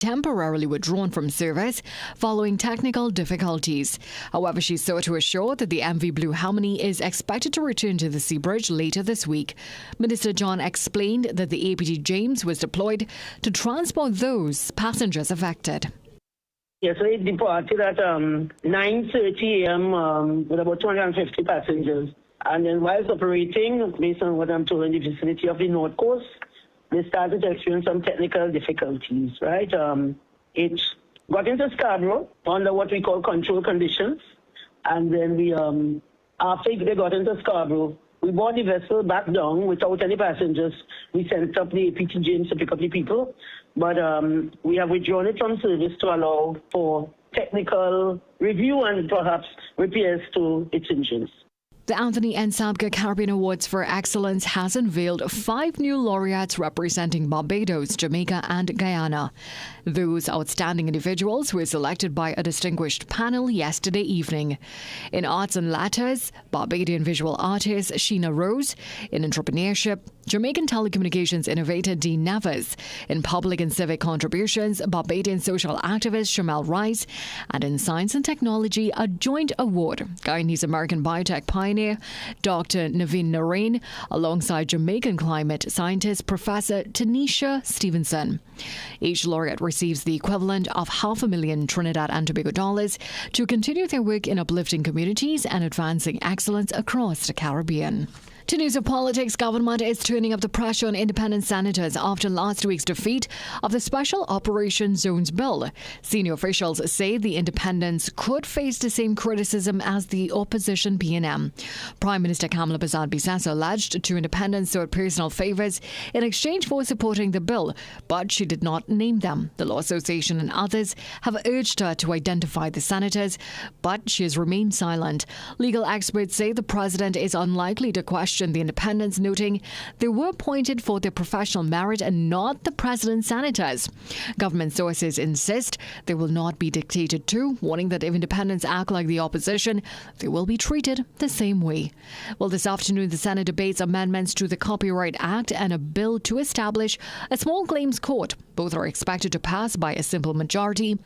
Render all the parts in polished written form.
temporarily withdrawn from service following technical difficulties. However, she sought to assure that the MV Blue Harmony is expected to return to the Sea Bridge later this week. Minister John explained that the APT James was deployed to transport those passengers affected. Yes, so it departed at 9:30 a.m. With about 250 passengers. And then whilst operating, based on what I'm told, in the vicinity of the North Coast, they started to experience some technical difficulties, right? It got into Scarborough under what we call control conditions. And then we, after they got into Scarborough, we brought the vessel back down without any passengers. We sent up the APT James to pick up the people. But we have withdrawn it from service to allow for technical review and perhaps repairs to its engines. The Anthony N. Sabga Caribbean Awards for Excellence has unveiled 5 new laureates representing Barbados, Jamaica and Guyana. Those outstanding individuals were selected by a distinguished panel yesterday evening. In arts and letters, Barbadian visual artist Sheena Rose. In entrepreneurship, Jamaican telecommunications innovator Dean Neves. In public and civic contributions, Barbadian social activist Shamel Rice. And in science and technology, a joint award, Guyanese American biotech pioneer Dr. Naveen Narain, alongside Jamaican climate scientist Professor Tanisha Stevenson. Each laureate receives the equivalent of $500,000 Trinidad and Tobago dollars to continue their work in uplifting communities and advancing excellence across the Caribbean. To news of politics, government is turning up the pressure on independent senators after last week's defeat of the Special Operation Zones bill. Senior officials say the independents could face the same criticism as the opposition PNM. Prime Minister Kamala Bazad-Bissessar alleged 2 independents sought personal favours in exchange for supporting the bill, but she did not name them. The Law Association and others have urged her to identify the senators, but she has remained silent. Legal experts say the president is unlikely to question the independents, noting they were appointed for their professional merit and not the president's senators. Government sources insist they will not be dictated to, warning that if independents act like the opposition, they will be treated the same way. Well, this afternoon, the Senate debates amendments to the Copyright Act and a bill to establish a small claims court. Both are expected to pass by a simple majority,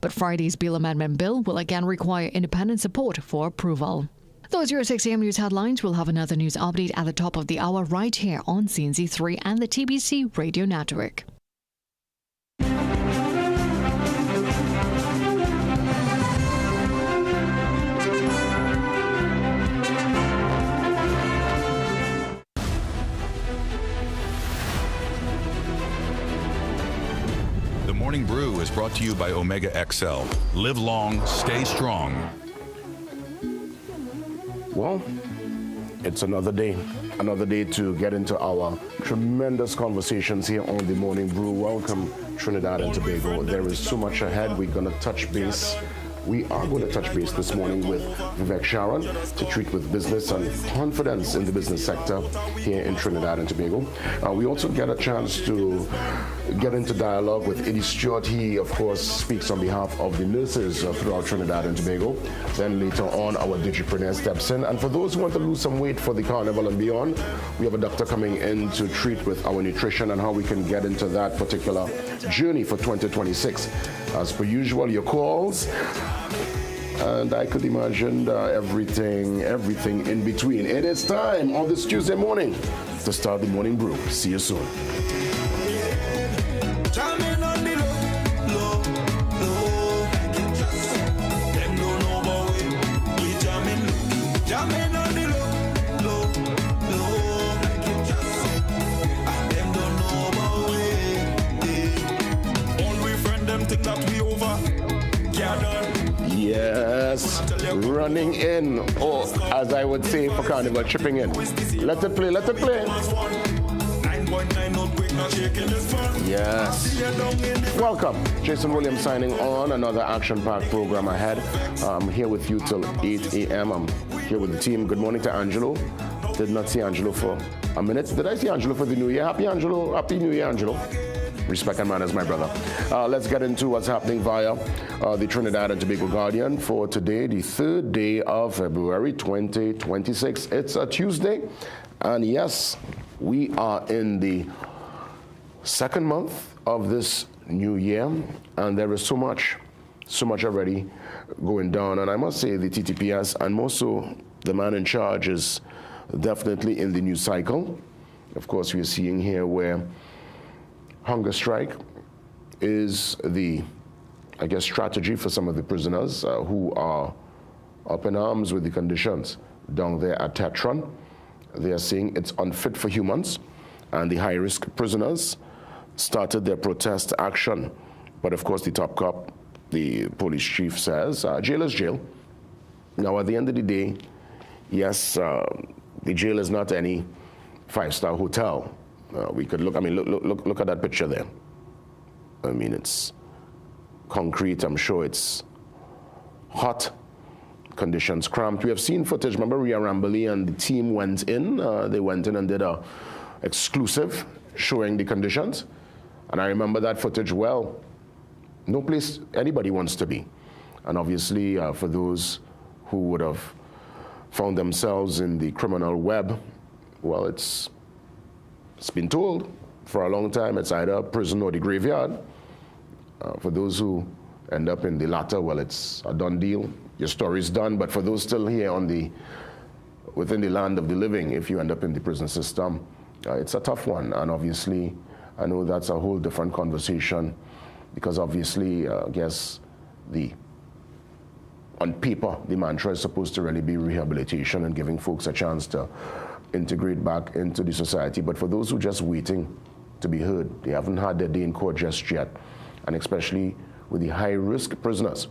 but Friday's bill amendment bill will again require independent support for approval. Those are your 6 a.m. news headlines. We'll have another news update at the top of the hour right here on CNC3 and the TBC Radio Network. The Morning Brew is brought to you by Omega XL. Live long, stay strong. Well, it's another day to get into our tremendous conversations here on the Morning Brew. Welcome, Trinidad and Tobago. There is so much ahead. We're going to touch base. We are going to touch base this morning with Vivek Sharon to treat with business and confidence in the business sector here in Trinidad and Tobago. We also get a chance to get into dialogue with Eddie Stewart. He, of course, speaks on behalf of the nurses throughout Trinidad and Tobago. Then later on, our digipreneur steps in. And for those who want to lose some weight for the carnival and beyond, we have a doctor coming in to treat with our nutrition and how we can get into that particular journey for 2026. As per usual, your calls. And I could imagine everything in between. It is time on this Tuesday morning to start the Morning Brew. See you soon. Yes, running in, or as I would say for Carnival, chipping in. Let it play, let it play. Yes. Welcome. Jason Williams signing on. Another action-packed program ahead. I'm here with you till 8 a.m. I'm here with the team. Good morning to Angelo. Did not see Angelo for a minute. Did I see Angelo for the New Year? Happy New Year, Angelo. Respect and manners, my brother. Let's get into what's happening via the Trinidad and Tobago Guardian for today, the 3rd day of February 2026. It's a Tuesday, and yes, we are in the 2nd month of this new year, and there is so much already going down. And I must say the TTPS, and more so the man in charge, is definitely in the new cycle. Of course, we're seeing here where hunger strike is the, I guess, strategy for some of the prisoners who are up in arms with the conditions down there at Tetron. They are saying it's unfit for humans, and the high-risk prisoners started their protest action. But of course, the top cop, the police chief, says jail is jail. Now, at the end of the day, yes, the jail is not any five-star hotel. We could look, I mean, look at that picture there. I mean, it's concrete. I'm sure it's hot. Conditions cramped. We have seen footage. Remember, Rhea Rambali and the team went in. They went in and did a exclusive showing the conditions. And I remember that footage well. No place anybody wants to be. And obviously, for those who would have found themselves in the criminal web, well, it's been told for a long time it's either prison or the graveyard. For those who end up in the latter, well, it's a done deal. Your story's done. But for those still here within the land of the living, if you end up in the prison system, it's a tough one. And obviously, I know that's a whole different conversation, because obviously, I guess on paper, the mantra is supposed to really be rehabilitation and giving folks a chance to integrate back into the society. But for those who are just waiting to be heard, they haven't had their day in court just yet, and especially with the high-risk prisoners.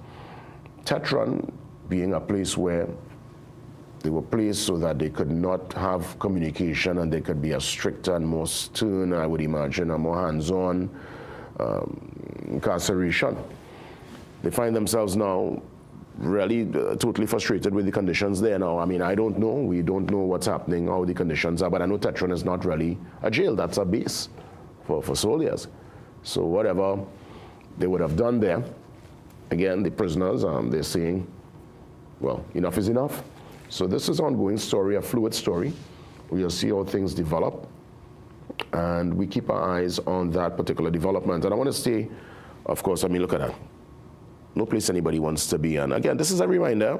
Tetron being a place where they were placed so that they could not have communication and they could be a stricter and more stern, I would imagine, a more hands-on incarceration. They find themselves now really totally frustrated with the conditions there now. I mean, I don't know. We don't know what's happening, how the conditions are, but I know Tetron is not really a jail. That's a base for soldiers. So whatever they would have done there, again, the prisoners, they're saying, well, enough is enough. So this is an ongoing story, a fluid story. We'll see how things develop, and we keep our eyes on that particular development. And I want to say, of course, I mean, look at that. No place anybody wants to be. And again, this is a reminder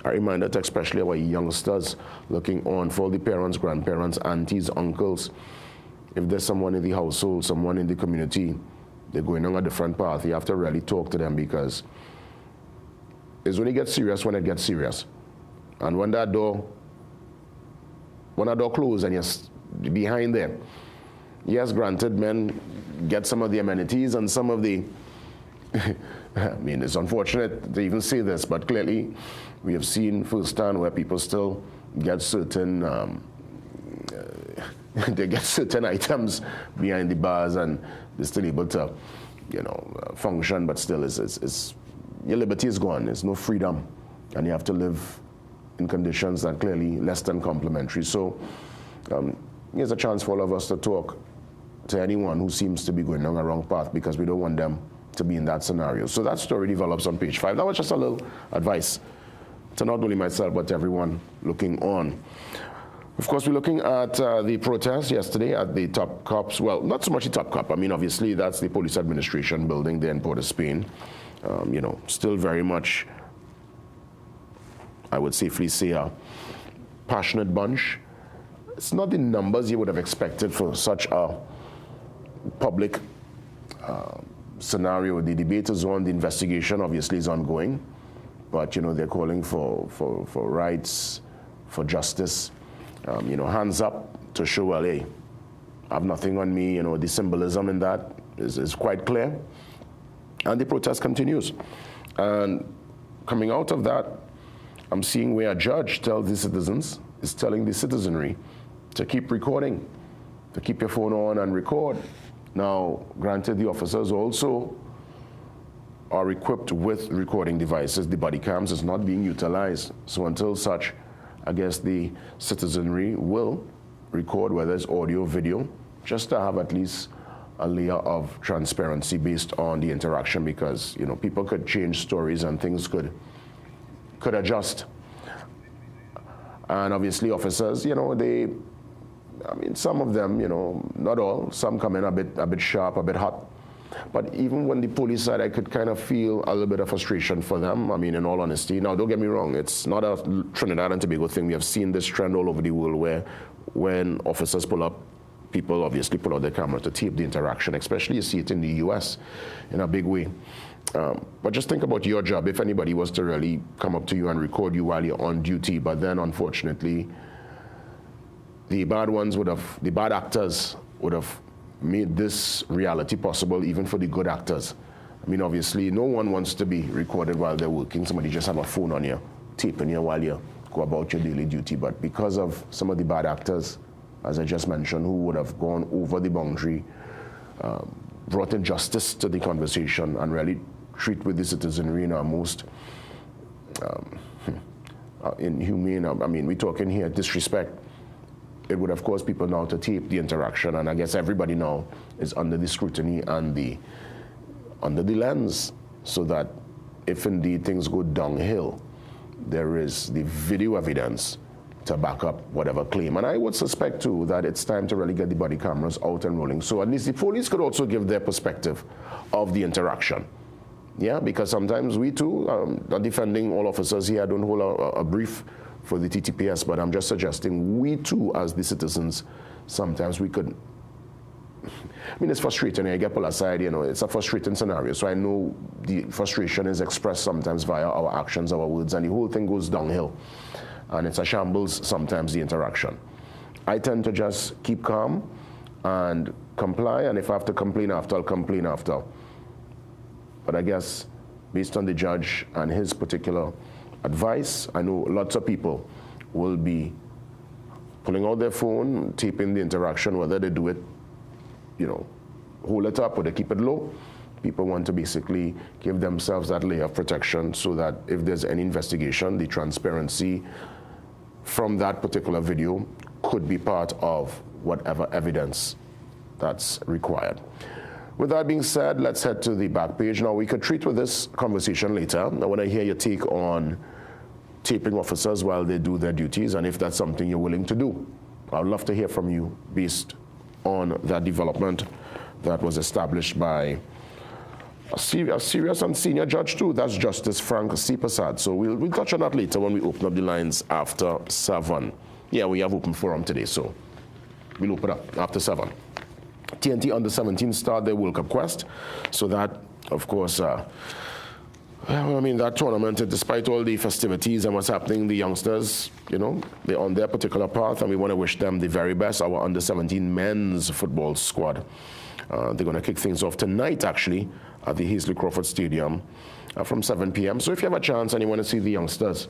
to especially our youngsters looking on, for all the parents, grandparents, aunties, uncles. If there's someone in the household, someone in the community, they're going on a different path, you have to really talk to them, because it's when it gets serious when it gets serious. And when that door closes and you're behind there, yes, granted, men get some of the amenities and some of the, I mean, it's unfortunate to even say this, but clearly we have seen firsthand where people still get certain, they get certain items behind the bars and they're still able to, function, but still your liberty is gone. There's no freedom, and you have to live in conditions that are clearly less than complimentary. So here's a chance for all of us to talk to anyone who seems to be going down a wrong path, because we don't want them to be in that scenario. So that story develops on page 5. That was just a little advice to not only myself, but everyone looking on. Of course, we're looking at the protest yesterday at the Top Cops. Well, not so much the Top Cop. I mean, obviously, that's the police administration building there in Port of Spain. Still very much, I would safely say, a passionate bunch. It's not the numbers you would have expected for such a public scenario. The debate is on, the investigation obviously is ongoing, but they're calling for rights, for justice. Hands up to show, well, hey, I have nothing on me. The symbolism in that is quite clear. And the protest continues. And coming out of that, I'm seeing where a judge tells the citizens, is telling the citizenry to keep recording, to keep your phone on and record. Now, granted, the officers also are equipped with recording devices. The body cams is not being utilized. So until such, I guess the citizenry will record, whether it's audio, video, just to have at least a layer of transparency based on the interaction, because people could change stories and things could adjust. And obviously officers, some of them, not all, some come in a bit sharp, a bit hot, But even when the police side, I could kind of feel a little bit of frustration for them. I mean, in all honesty. Now, don't get me wrong. It's not a Trinidad and Tobago thing. We have seen this trend all over the world where when officers pull up, people obviously pull out their camera to tape the interaction, especially you see it in the U.S. in a big way. But just think about your job. If anybody was to really come up to you and record you while you're on duty, but then unfortunately, the bad actors would have made this reality possible even for the good actors. I mean, obviously, no one wants to be recorded while they're working. Somebody just have a phone on you, taping you while you go about your daily duty. But because of some of the bad actors, as I just mentioned, who would have gone over the boundary, brought injustice to the conversation and really treat with the citizenry in our most inhumane, I mean, we're talking here disrespect. It would have caused people now to tape the interaction, and I guess everybody now is under the scrutiny and under the lens, so that if indeed things go downhill, there is the video evidence to back up whatever claim. And I would suspect too that it's time to really get the body cameras out and rolling. So at least the police could also give their perspective of the interaction. Yeah, because sometimes we too, are defending all officers here. I don't hold a brief for the TTPS, but I'm just suggesting we too, as the citizens, sometimes we could, I mean, it's frustrating. I get pulled aside, you know, it's a frustrating scenario. So I know the frustration is expressed sometimes via our actions, our words, and the whole thing goes downhill. And it's a shambles sometimes, the interaction. I tend to just keep calm and comply, and if I have to complain after, I'll complain after. But I guess based on the judge and his particular advice, I know lots of people will be pulling out their phone, taping the interaction, whether they do it, you know, hold it up or they keep it low. People want to basically give themselves that layer of protection so that if there's any investigation, the transparency from that particular video could be part of whatever evidence that's required. With that being said, let's head to the back page. Now, we could treat with this conversation later. I want to hear your take on taping officers while they do their duties, and if that's something you're willing to do. I'd love to hear from you based on that development that was established by a serious and senior judge too. That's Justice Frank C. Prasad. So we'll touch on that later when we open up the lines after 7. Yeah, we have open forum today, so we'll open up after 7. TNT Under-17 start their World Cup quest. So that, of course, well, I mean, that tournament, despite all the festivities and what's happening, the youngsters, you know, they're on their particular path, and we want to wish them the very best. Our Under-17 men's football squad. They're going to kick things off tonight, actually, at the Hazley Crawford Stadium from 7 p.m. So if you have a chance and you want to see the youngsters,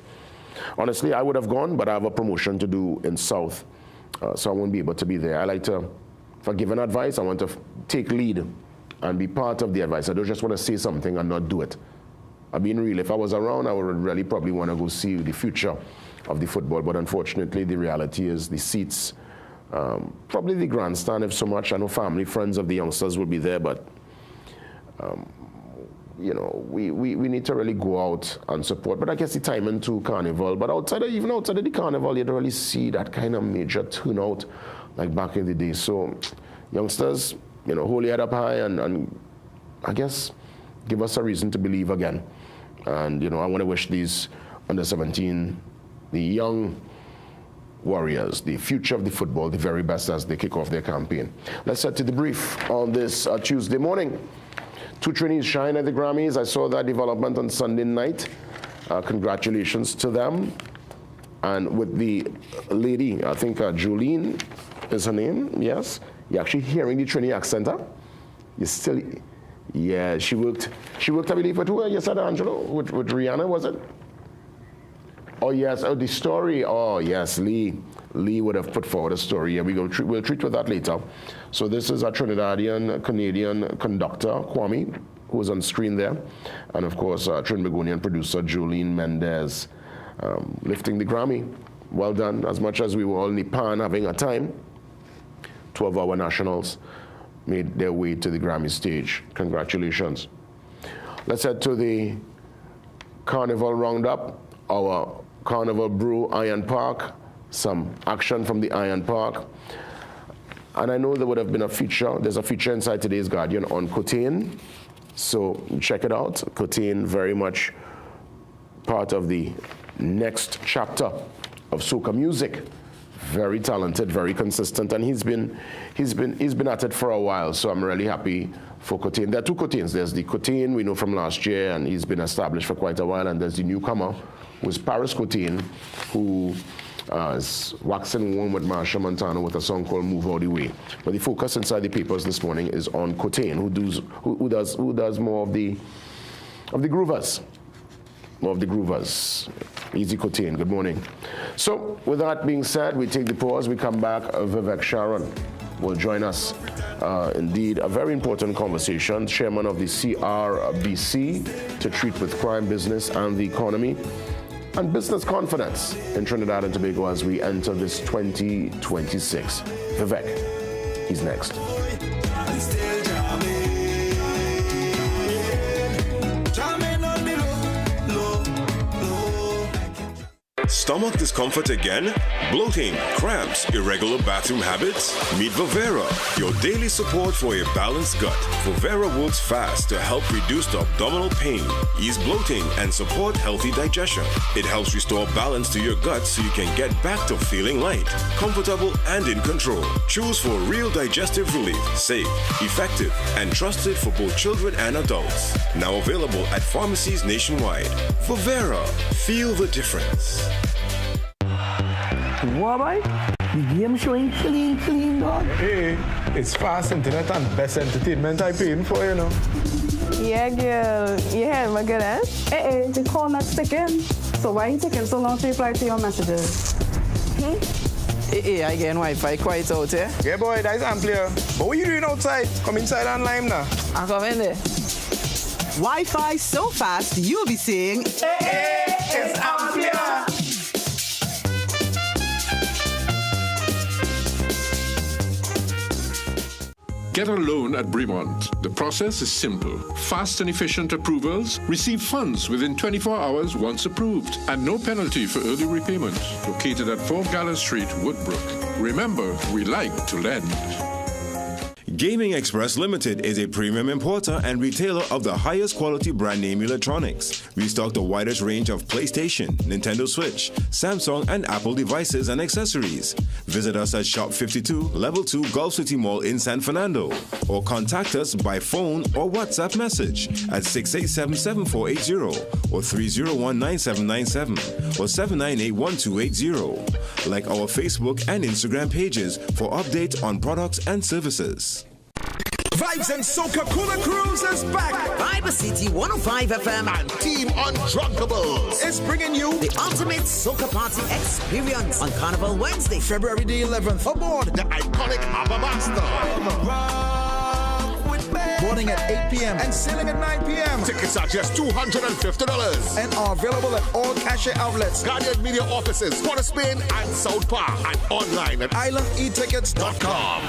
honestly, I would have gone, but I have a promotion to do in South, so I won't be able to be there. I like to, for giving advice, I want to take lead and be part of the advice. I don't just want to say something and not do it. I'm being real. If I was around, I would really probably want to go see the future of the football, but unfortunately, the reality is the seats, probably the grandstand, if so much. I know family, friends of the youngsters will be there, but you know, we need to really go out and support. But I guess the timing to Carnival, but even outside of the Carnival, you don't really see that kind of major turnout like back in the day. So youngsters, you know, hold your head up high and I guess give us a reason to believe again. And, you know, I want to wish these Under-17, the young warriors, the future of the football, the very best as they kick off their campaign. Let's head to the brief on this Tuesday morning. 2 trainees shine at the Grammys. I saw that development on Sunday night. Congratulations to them. And with the lady, I think Jolene is her name, yes. You're actually hearing the Trini accent, huh? You still, yeah, she worked, I believe, with who? You said, Angelo? With Rihanna, was it? Oh, yes, oh, the story, oh, yes, Lee would have put forward a story, and we'll treat with that later. So this is a Trinidadian-Canadian conductor, Kwame, who was on screen there, and of course, Trinbagonian producer Jolene Mendez, lifting the Grammy. Well done. As much as we were all Nipan having a time, 2 of our nationals made their way to the Grammy stage. Congratulations. Let's head to the Carnival Roundup, our Carnival Brew Iron Park. Some action from the Iron Park. And I know there would have been a feature. There's a feature inside today's Guardian on Cotain. So check it out. Cotain, very much part of the next chapter of soca music. Very talented, very consistent, and he's been at it for a while. So I'm really happy for Cotain. There are two Cotains. There's the Cotain we know from last year, and he's been established for quite a while. And there's the newcomer, who's Paris Cotain, who is waxing warm with Marsha Montano with a song called "Move All the Way." But the focus inside the papers this morning is on Cotain, who does more of the groovers. More of the groovers. Easy Cotain, good morning. So with that being said, we take the pause, we come back. Vivek Sharon will join us. Indeed, a very important conversation. Chairman of the CRBC to treat with crime, business, and the economy, and business confidence in Trinidad and Tobago as we enter this 2026. Vivek, he's next. Stomach discomfort again? Bloating, cramps, irregular bathroom habits? Meet Vivera, your daily support for a balanced gut. Vivera works fast to help reduce the abdominal pain, ease bloating, and support healthy digestion. It helps restore balance to your gut so you can get back to feeling light, comfortable, and in control. Choose for real digestive relief, safe, effective, and trusted for both children and adults. Now available at pharmacies nationwide. Vivera, feel the difference. What, boy? The game showing clean, dog. Hey, it's fast internet and best entertainment I paying for, you know. Yeah, girl. You heard my good, eh? Hey, the call not sticking. So why you taking so long to reply to your messages? Hey, I get Wi-Fi quite out here. Yeah, boy, that's ampler. But what you doing outside? Come inside and lime now. I come in there. Wi-Fi so fast, you'll be saying, hey, it's ampler. Get a loan at Bremont. The process is simple. Fast and efficient approvals. Receive funds within 24 hours once approved. And no penalty for early repayment. Located at 4 Gallant Street, Woodbrook. Remember, we like to lend. Gaming Express Limited is a premium importer and retailer of the highest quality brand name electronics. We stock the widest range of PlayStation, Nintendo Switch, Samsung, and Apple devices and accessories. Visit us at Shop 52, Level 2, Gulf City Mall in San Fernando, or contact us by phone or WhatsApp message at 687-7480 or 301-9797 or 798-1280. Like our Facebook and Instagram pages for updates on products and services. Vibes and Soca Cooler Cruise is back. Viber City 105 FM and Team Undrunkables is bringing you the ultimate soca party experience on Carnival Wednesday, February the 11th, aboard the iconic Ababasta. Boarding at 8 p.m. and sailing at 9 p.m. Tickets are just $250 and are available at all cachet outlets, Guardian Media offices, Port of Spain and South Park, and online at islandetickets.com.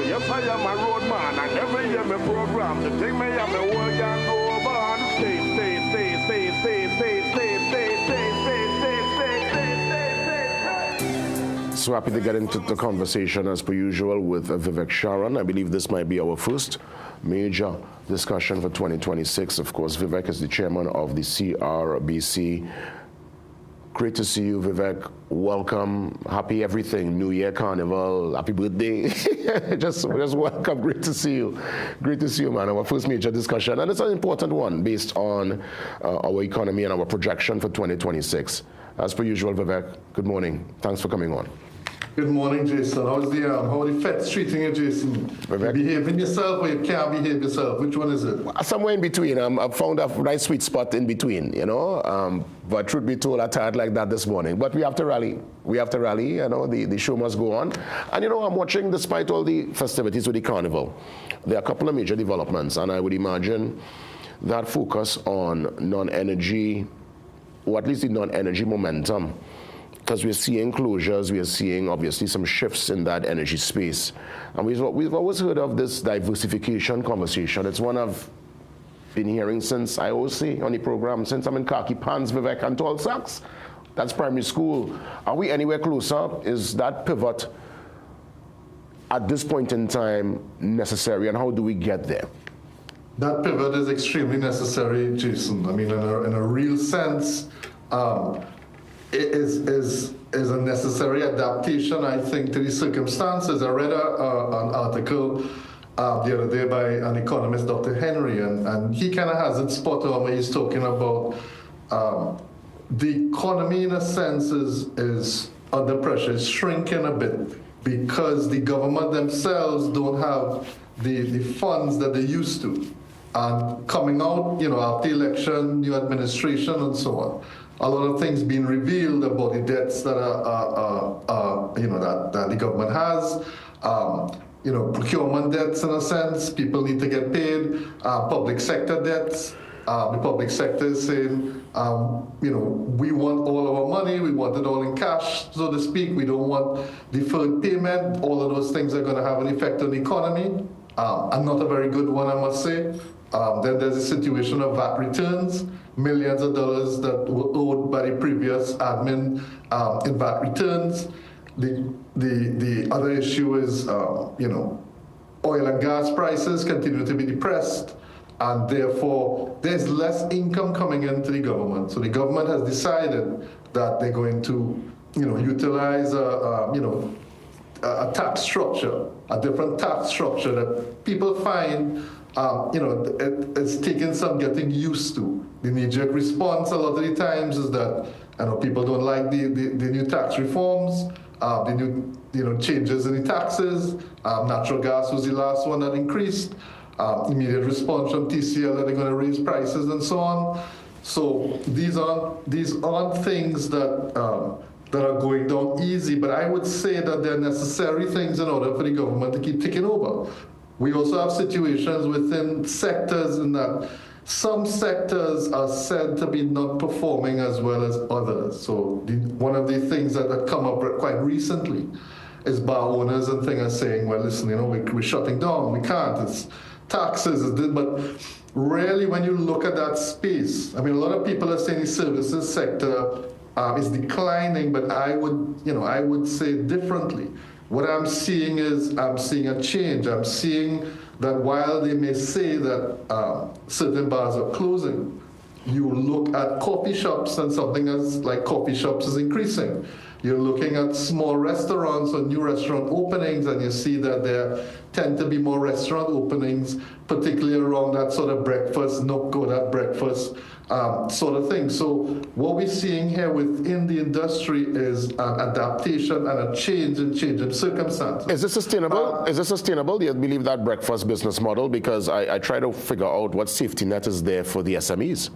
Yes, I am a road man, and every year my program, the thing me am a work and go over and stay. So happy to get into the conversation as per usual with Vivek Sharon. I believe this might be our first major discussion for 2026. Of course, Vivek is the chairman of the CRBC. Great to see you, Vivek. Welcome. Happy everything. New Year, Carnival. Happy birthday. just welcome. Great to see you. Great to see you, man. Our first major discussion. And it's an important one based on our economy and our projection for 2026. As per usual, Vivek, good morning. Thanks for coming on. Good morning, Jason. How are the feds treating you, Jason? Vivek? You behaving yourself or you can't behave yourself? Which one is it? Somewhere in between. I've found a nice sweet spot in between, you know. But truth be told, I tired like that this morning. But we have to rally. You know, the show must go on. And, you know, I'm watching, despite all the festivities with the Carnival, there are a couple of major developments. And I would imagine that focus on non-energy, or at least the non-energy momentum, because we're seeing closures, we are seeing obviously some shifts in that energy space. And we've always heard of this diversification conversation. It's one I've been hearing since, I always say on the program, since I'm in khaki pants, Vivek, and tall socks. That's primary school. Are we anywhere closer? Is that pivot at this point in time necessary, and how do we get there? That pivot is extremely necessary, Jason. I mean, in a real sense, it is a necessary adaptation, I think, to the circumstances. I read an article the other day by an economist, Dr. Henry, and he kind of has it spot on where he's talking about the economy, in a sense, is under pressure, is shrinking a bit because the government themselves don't have the funds that they used to. And coming out, after the election, new administration and so on, a lot of things being revealed about the debts that that the government has. Procurement debts, in a sense, people need to get paid. Public sector debts. The public sector is saying, we want all our money, we want it all in cash, so to speak. We don't want deferred payment. All of those things are going to have an effect on the economy, and not a very good one, I must say. Then there's a situation of VAT returns, millions of dollars that were owed by the previous admin in VAT returns. The other issue is, oil and gas prices continue to be depressed, and therefore there's less income coming into the government. So the government has decided that they're going to, utilize a tax structure, a different tax structure that people find, it's taken some getting used to. The knee-jerk response a lot of the times is that people don't like the new tax reforms, the new changes in the taxes. Natural gas was the last one that increased. Immediate response from TCL that they're going to raise prices and so on. So these aren't things that are going down easy, but I would say that they're necessary things in order for the government to keep ticking over. We also have situations within sectors in that some sectors are said to be not performing as well as others. So one of the things that have come up quite recently is bar owners and things are saying, well, listen, we're shutting down, we can't, it's taxes, but really when you look at that space, I mean, a lot of people are saying the services sector is declining, but I would say differently. What I'm seeing is I'm seeing a change. I'm seeing that while they may say that certain bars are closing, you look at coffee shops and something as like coffee shops is increasing. You're looking at small restaurants or new restaurant openings, and you see that there tend to be more restaurant openings, particularly around that sort of breakfast, nook or that breakfast sort of thing. So what we're seeing here within the industry is an adaptation and a change in circumstances. Is this sustainable? Is this sustainable? Do you believe that breakfast business model? Because I try to figure out what safety net is there for the SMEs.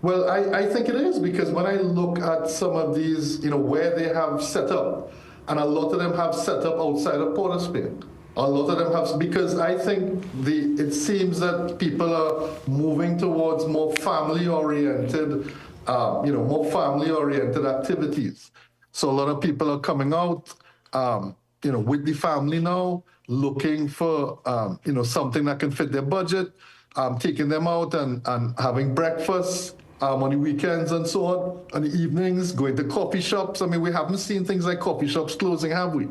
Well, I think it is, because when I look at some of these, where they have set up, and a lot of them have set up outside of Port of Spain. A lot of them have, because I think it seems that people are moving towards more family-oriented, more family-oriented activities. So a lot of people are coming out, with the family now, looking for, something that can fit their budget, taking them out and having breakfast. On the weekends and so on the evenings, going to coffee shops. I mean, we haven't seen things like coffee shops closing, have we?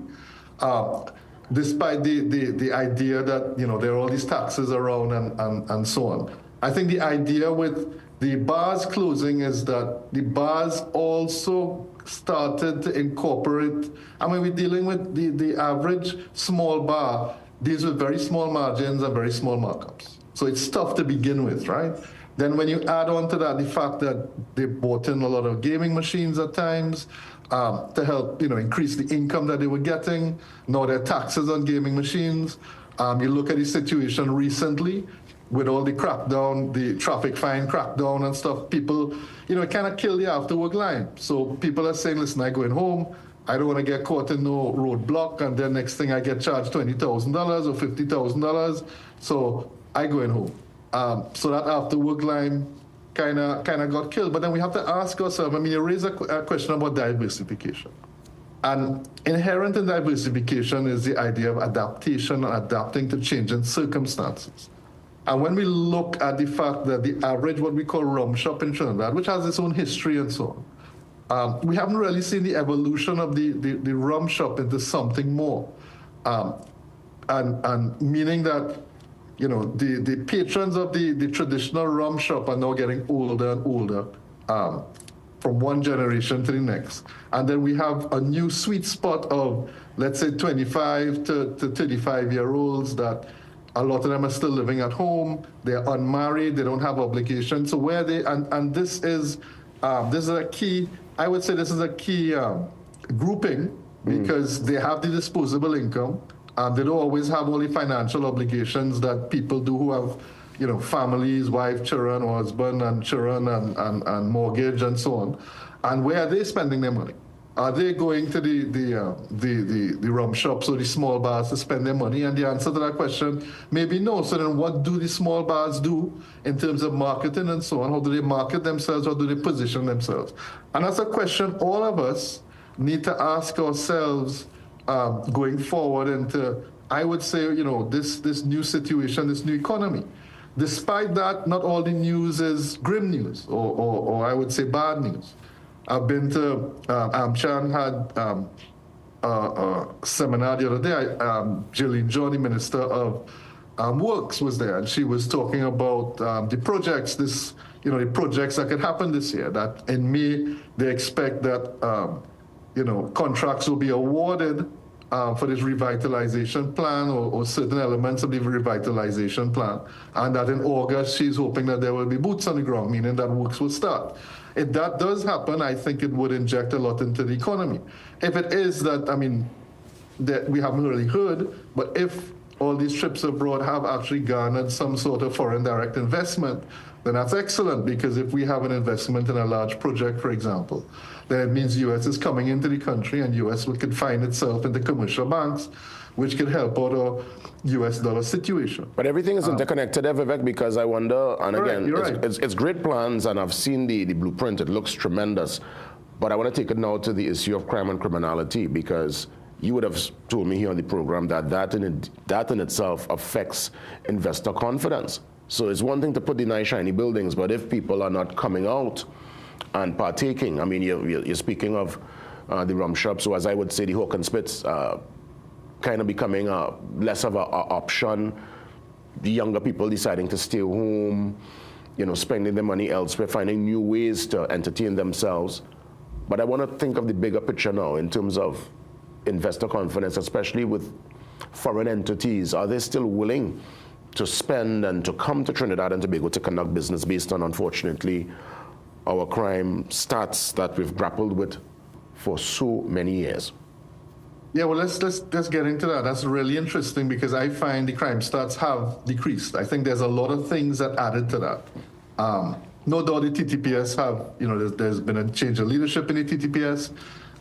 Despite the idea that, there are all these taxes around and so on. I think the idea with the bars closing is that the bars also started to incorporate, I mean, we're dealing with the average small bar, deals with very small margins and very small markups. So it's tough to begin with, right? Then when you add on to that the fact that they bought in a lot of gaming machines at times to help, increase the income that they were getting. Now there are taxes on gaming machines. You look at the situation recently with all the crackdown, the traffic fine crackdown and stuff. People, it kind of killed the after-work line. So people are saying, listen, I'm going home. I don't want to get caught in no roadblock, and then next thing I get charged $20,000 or $50,000. So I going home. So that after-work line kind of got killed. But then we have to ask ourselves, you raise a question about diversification. And inherent in diversification is the idea of adaptation and adapting to changing circumstances. And when we look at the fact that the average, what we call rum shop in Trinidad, which has its own history and so on, we haven't really seen the evolution of the rum shop into something more. and meaning that, you know, the patrons of the traditional rum shop are now getting older and older, from one generation to the next. And then we have a new sweet spot of, let's say, 25 to 35-year-olds that a lot of them are still living at home. They're unmarried. They don't have obligations. So where they, and this is a key, I would say this is a key grouping, because they have the disposable income. They don't always have all the financial obligations that people do who have, you know, families, wife, children, or husband and children and mortgage and so on. And where are they spending their money? Are they going to the rum shops or the small bars to spend their money? And the answer to that question may be no. So then what do the small bars do in terms of marketing and so on? How do they market themselves? How do they position themselves? And that's a question all of us need to ask ourselves going forward into, I would say, you know, this new situation, this new economy. Despite that, not all the news is grim news or I would say bad news. I've been to, Amchan had a seminar the other day. Jillian John, the Minister of Works, was there, and she was talking about the projects, the projects that could happen this year, that in May, they expect that, contracts will be awarded for this revitalization plan or certain elements of the revitalization plan. And that in August, she's hoping that there will be boots on the ground, meaning that works will start. If that does happen, I think it would inject a lot into the economy. If it is that, that we haven't really heard, but if all these trips abroad have actually garnered some sort of foreign direct investment, then that's excellent, because if we have an investment in a large project, for example, then it means U.S. is coming into the country, and U.S. could find itself in the commercial banks, which could help out our U.S. dollar situation. But everything is interconnected, Vivek, because I wonder, and again, right. It's great plans, and I've seen the blueprint. It looks tremendous. But I want to take it now to the issue of crime and criminality, because you would have told me here on the program that in itself affects investor confidence. So it's one thing to put the nice shiny buildings, but if people are not coming out and partaking, you're speaking of the rum shop, so as I would say, the hook and spits kind of becoming less of an option. The younger people deciding to stay home, spending their money elsewhere, finding new ways to entertain themselves. But I want to think of the bigger picture now in terms of investor confidence, especially with foreign entities. Are they still willing to spend and to come to Trinidad and Tobago to conduct business based on, unfortunately, our crime stats that we've grappled with for so many years? Yeah, well, let's get into that. That's really interesting, because I find the crime stats have decreased. I think there's a lot of things that added to that. No doubt the TTPS have, there's been a change of leadership in the TTPS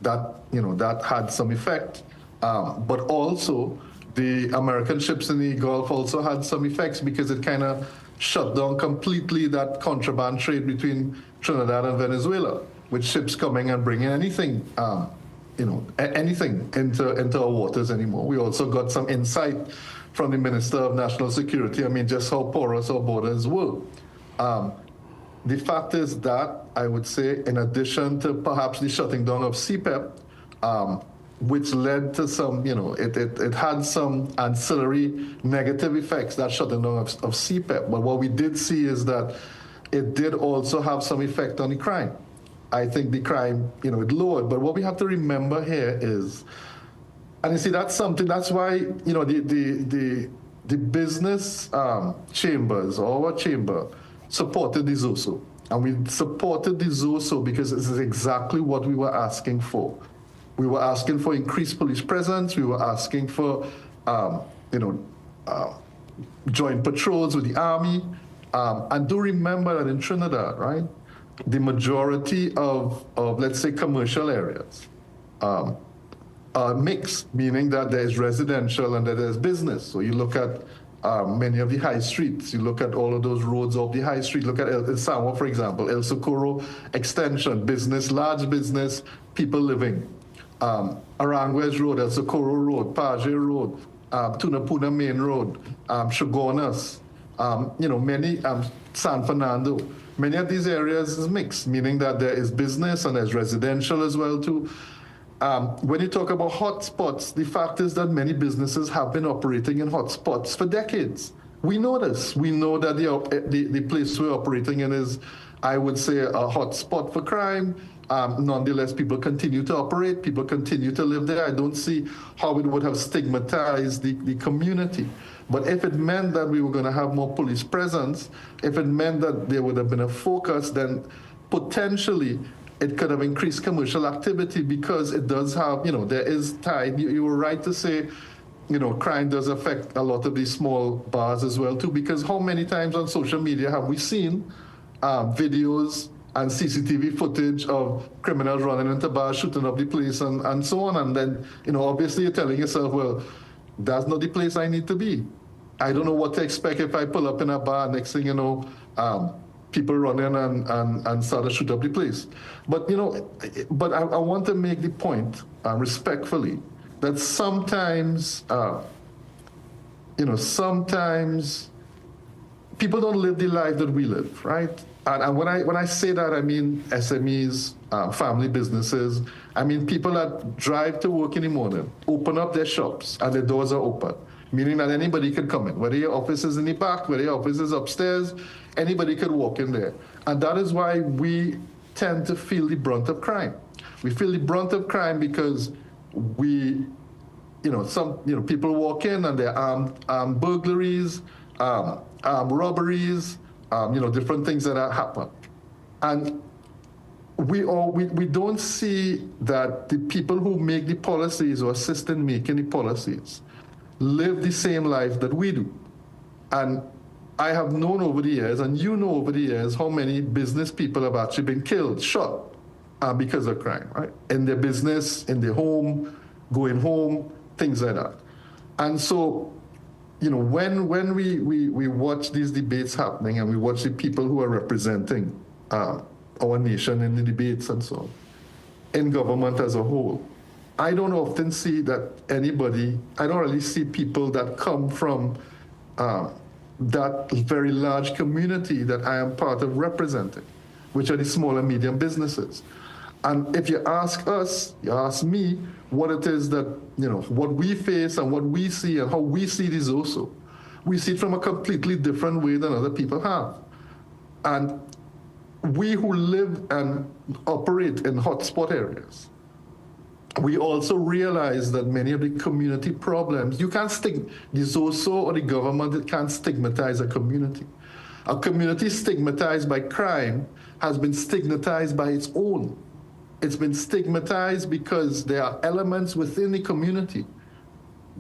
that had some effect. But also, the American ships in the Gulf also had some effects, because it kind of shut down completely that contraband trade between Trinidad and Venezuela, with ships coming and bringing anything, anything into our waters anymore. We also got some insight from the Minister of National Security, just how porous our borders were. The fact is that, I would say, in addition to perhaps the shutting down of CPEP, which led to some, it had some ancillary negative effects, that shutting down of CPEP. But what we did see is that it did also have some effect on the crime. I think the crime, it lowered. But what we have to remember here is, and you see, that's why, the business chambers, or our chamber, supported the ZOSO. And we supported the ZOSO because this is exactly what we were asking for. We were asking for increased police presence. We were asking for, joint patrols with the Army. And do remember that in Trinidad, right, the majority of let's say, commercial areas are mixed, meaning that there's residential and that there's business. So you look at many of the high streets. You look at all of those roads off the high street. Look at El Samo, for example, El Socorro Extension, business, large business, people living. Aranguez Road, El Socorro Road, Page Road, Tunapuna Main Road, Shogunas, many, San Fernando. Many of these areas is mixed, meaning that there is business and there's residential as well too. when you talk about hotspots, the fact is that many businesses have been operating in hotspots for decades. We know this. We know that the place we're operating in is, I would say, a hotspot for crime. Nonetheless, people continue to operate. People continue to live there. I don't see how it would have stigmatized the community. But if it meant that we were going to have more police presence, if it meant that there would have been a focus, then potentially it could have increased commercial activity, because it does have, there is tied. You were right to say, crime does affect a lot of these small bars as well, too, because how many times on social media have we seen videos and CCTV footage of criminals running into bars, shooting up the place, and so on. And then, obviously you're telling yourself, well, that's not the place I need to be. I don't know what to expect if I pull up in a bar. Next thing you know, people run in and start to shoot up the place. But, but I want to make the point, respectfully, that sometimes, sometimes people don't live the life that we live, right? And when I say that, I mean SMEs, family businesses. I mean people that drive to work in the morning, open up their shops, and their doors are open, meaning that anybody could come in. Whether your office is in the back, whether your office is upstairs, anybody could walk in there. And that is why we tend to feel the brunt of crime. We feel the brunt of crime because people walk in and they're armed burglaries, robberies, different things that happen. And we don't see that the people who make the policies or assist in making the policies live the same life that we do. And I have known over the years, and over the years, how many business people have actually been killed, shot, because of crime, right? In their business, in their home, going home, things like that. And so, when we watch these debates happening, and we watch the people who are representing our nation in the debates and so on, in government as a whole, I don't often see that I don't really see people that come from that very large community that I am part of representing, which are the small and medium businesses. And if you ask us, you ask me, what it is that, what we face and what we see and how we see this also, we see it from a completely different way than other people have. And we who live and operate in hotspot areas, we also realize that many of the community problems, the ZOSO or the government, it can't stigmatize a community. A community stigmatized by crime has been stigmatized by its own. It's been stigmatized because there are elements within the community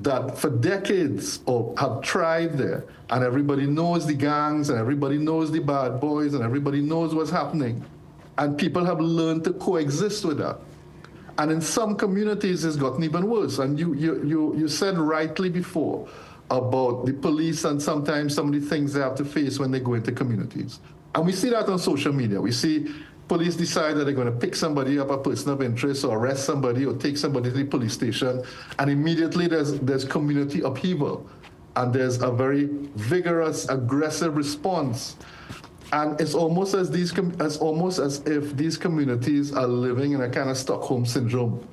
that for decades have thrived there, and everybody knows the gangs, and everybody knows the bad boys, and everybody knows what's happening, and people have learned to coexist with that. And in some communities, it's gotten even worse. And you said rightly before about the police and sometimes some of the things they have to face when they go into communities. And we see that on social media. We see police decide that they're going to pick somebody up, a person of interest, or arrest somebody, or take somebody to the police station, and immediately there's community upheaval, and there's a very vigorous, aggressive response. And it's almost as if these communities are living in a kind of Stockholm syndrome.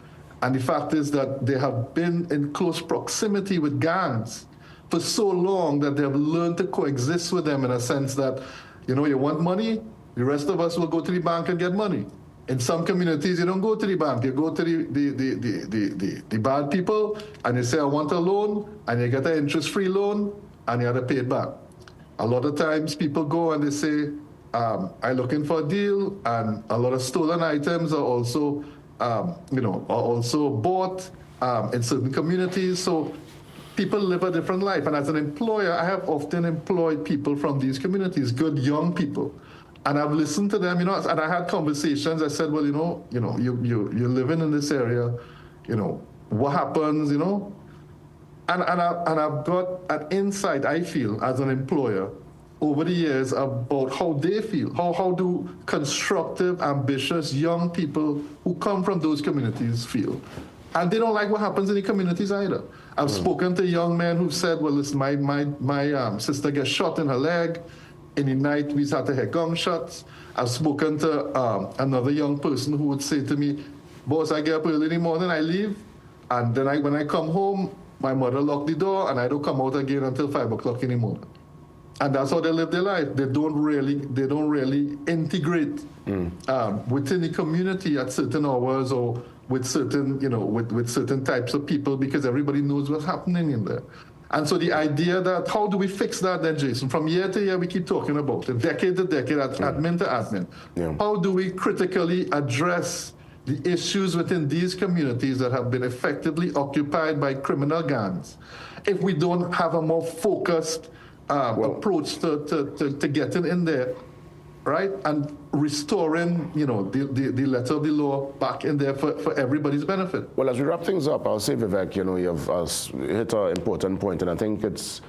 And the fact is that they have been in close proximity with gangs for so long that they have learned to coexist with them in a sense that, you want money, the rest of us will go to the bank and get money. In some communities, you don't go to the bank. You go to the bad people, and you say, I want a loan, and you get an interest-free loan, and you have to pay it back. A lot of times people go and they say, I'm looking for a deal, and a lot of stolen items are also, bought in certain communities. So people live a different life. And as an employer, I have often employed people from these communities, good young people. And I've listened to them, and I had conversations. I said, well, you're living in this area, what happens, And I've got an insight, I feel, as an employer over the years about how they feel. How do constructive, ambitious young people who come from those communities feel? And they don't like what happens in the communities either. I've spoken to young men who said, well, listen, my sister gets shot in her leg. In the night, we had to hear gunshots. I've spoken to another young person who would say to me, boss, I get up early in the morning, I leave, and then when I come home, my mother lock the door, and I don't come out again until 5 o'clock in the morning. And that's how they live their life. They don't really integrate within the community at certain hours or with certain, with certain types of people, because everybody knows what's happening in there. And so the idea that, how do we fix that then, Jason? From year to year, we keep talking about it, decade to decade, admin to admin. Yeah. How do we critically address the issues within these communities that have been effectively occupied by criminal gangs if we don't have a more focused approach to getting in there, right? And restoring, the letter of the law back in there for everybody's benefit. Well, as we wrap things up, I'll say, Vivek, you've hit an important point, and I think it's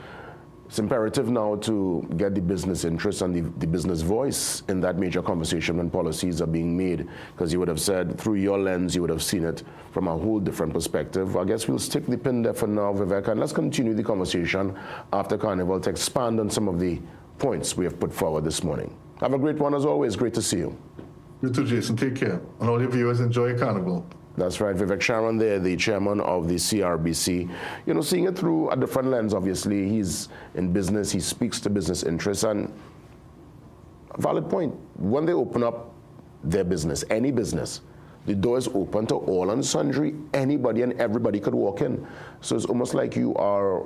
imperative now to get the business interest and the business voice in that major conversation when policies are being made, because you would have said, through your lens, you would have seen it from a whole different perspective. I guess we'll stick the pin there for now, Vivek, and let's continue the conversation after Carnival to expand on some of the points we have put forward this morning. Have a great one as always. Great to see you. You too, Jason. Take care. And all your viewers, enjoy Carnival. That's right. Vivek Sharon there, the chairman of the CRBC. Seeing it through a different lens, obviously. He's in business. He speaks to business interests. And a valid point. When they open up their business, any business, the door is open to all and sundry. Anybody and everybody could walk in. So it's almost like you are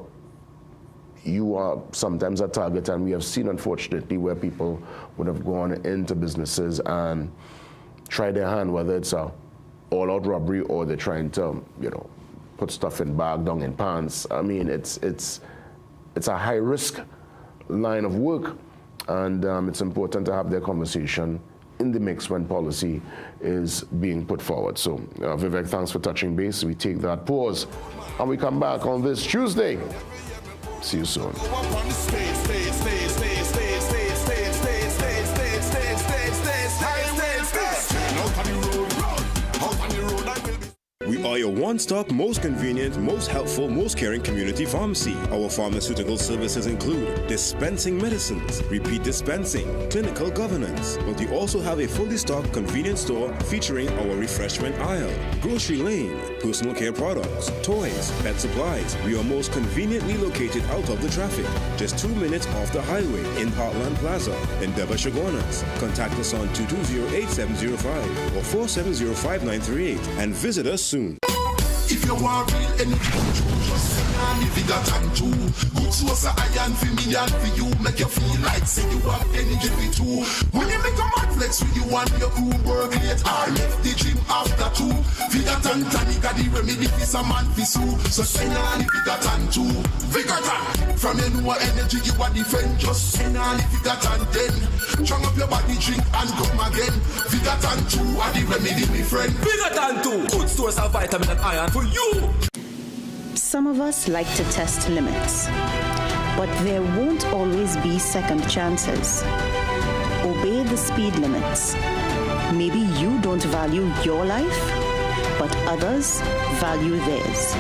sometimes a target, and we have seen, unfortunately, where people would have gone into businesses and tried their hand, whether it's a all-out robbery or they're trying to, put stuff in bag, down in pants. I mean, it's a high-risk line of work, and it's important to have their conversation in the mix when policy is being put forward. So, Vivek, thanks for touching base. We take that pause, and we come back on this Tuesday. See you soon. We are your one-stop, most convenient, most helpful, most caring community pharmacy. Our pharmaceutical services include dispensing medicines, repeat dispensing, clinical governance, but we also have a fully stocked convenience store featuring our refreshment aisle, grocery lane, personal care products, toys, pet supplies. We are most conveniently located out of the traffic, just 2 minutes off the highway in Heartland Plaza, Endeavour, Chaguanas. Contact us on 220-8705 or 470-5938 and visit us soon. If you want real energy, just send on if you got time to. Good source of iron for me and for you. Make you feel like say you have energy for two. When you make a mad flex with you and your crew work late, I left the gym after 2. Vigatan tonic got the remedy for some man for sue. So send on if you got time to. Vigatan, from your new energy you want defend. Just send on if you got time 10. Strong up your body, drink and come again. Vigatan 2 are the remedy, my friend. Vigatan 2, good source of vitamin and iron for you. Some of us like to test limits, but there won't always be second chances. Obey the speed limits. Maybe you don't value your life, but others value theirs.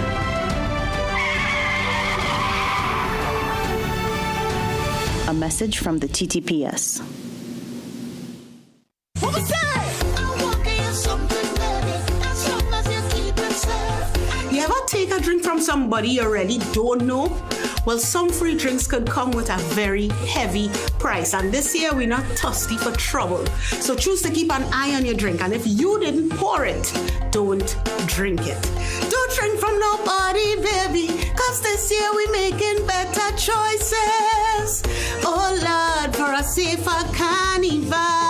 A message from the TTPS. You ever take a drink from somebody you already don't know? Well, some free drinks could come with a very heavy price. And this year, we're not thirsty for trouble. So choose to keep an eye on your drink. And if you didn't pour it, don't drink it. Don't drink from nobody, baby. Cause this year we're making better choices. Oh, Lord, for a safer carnival.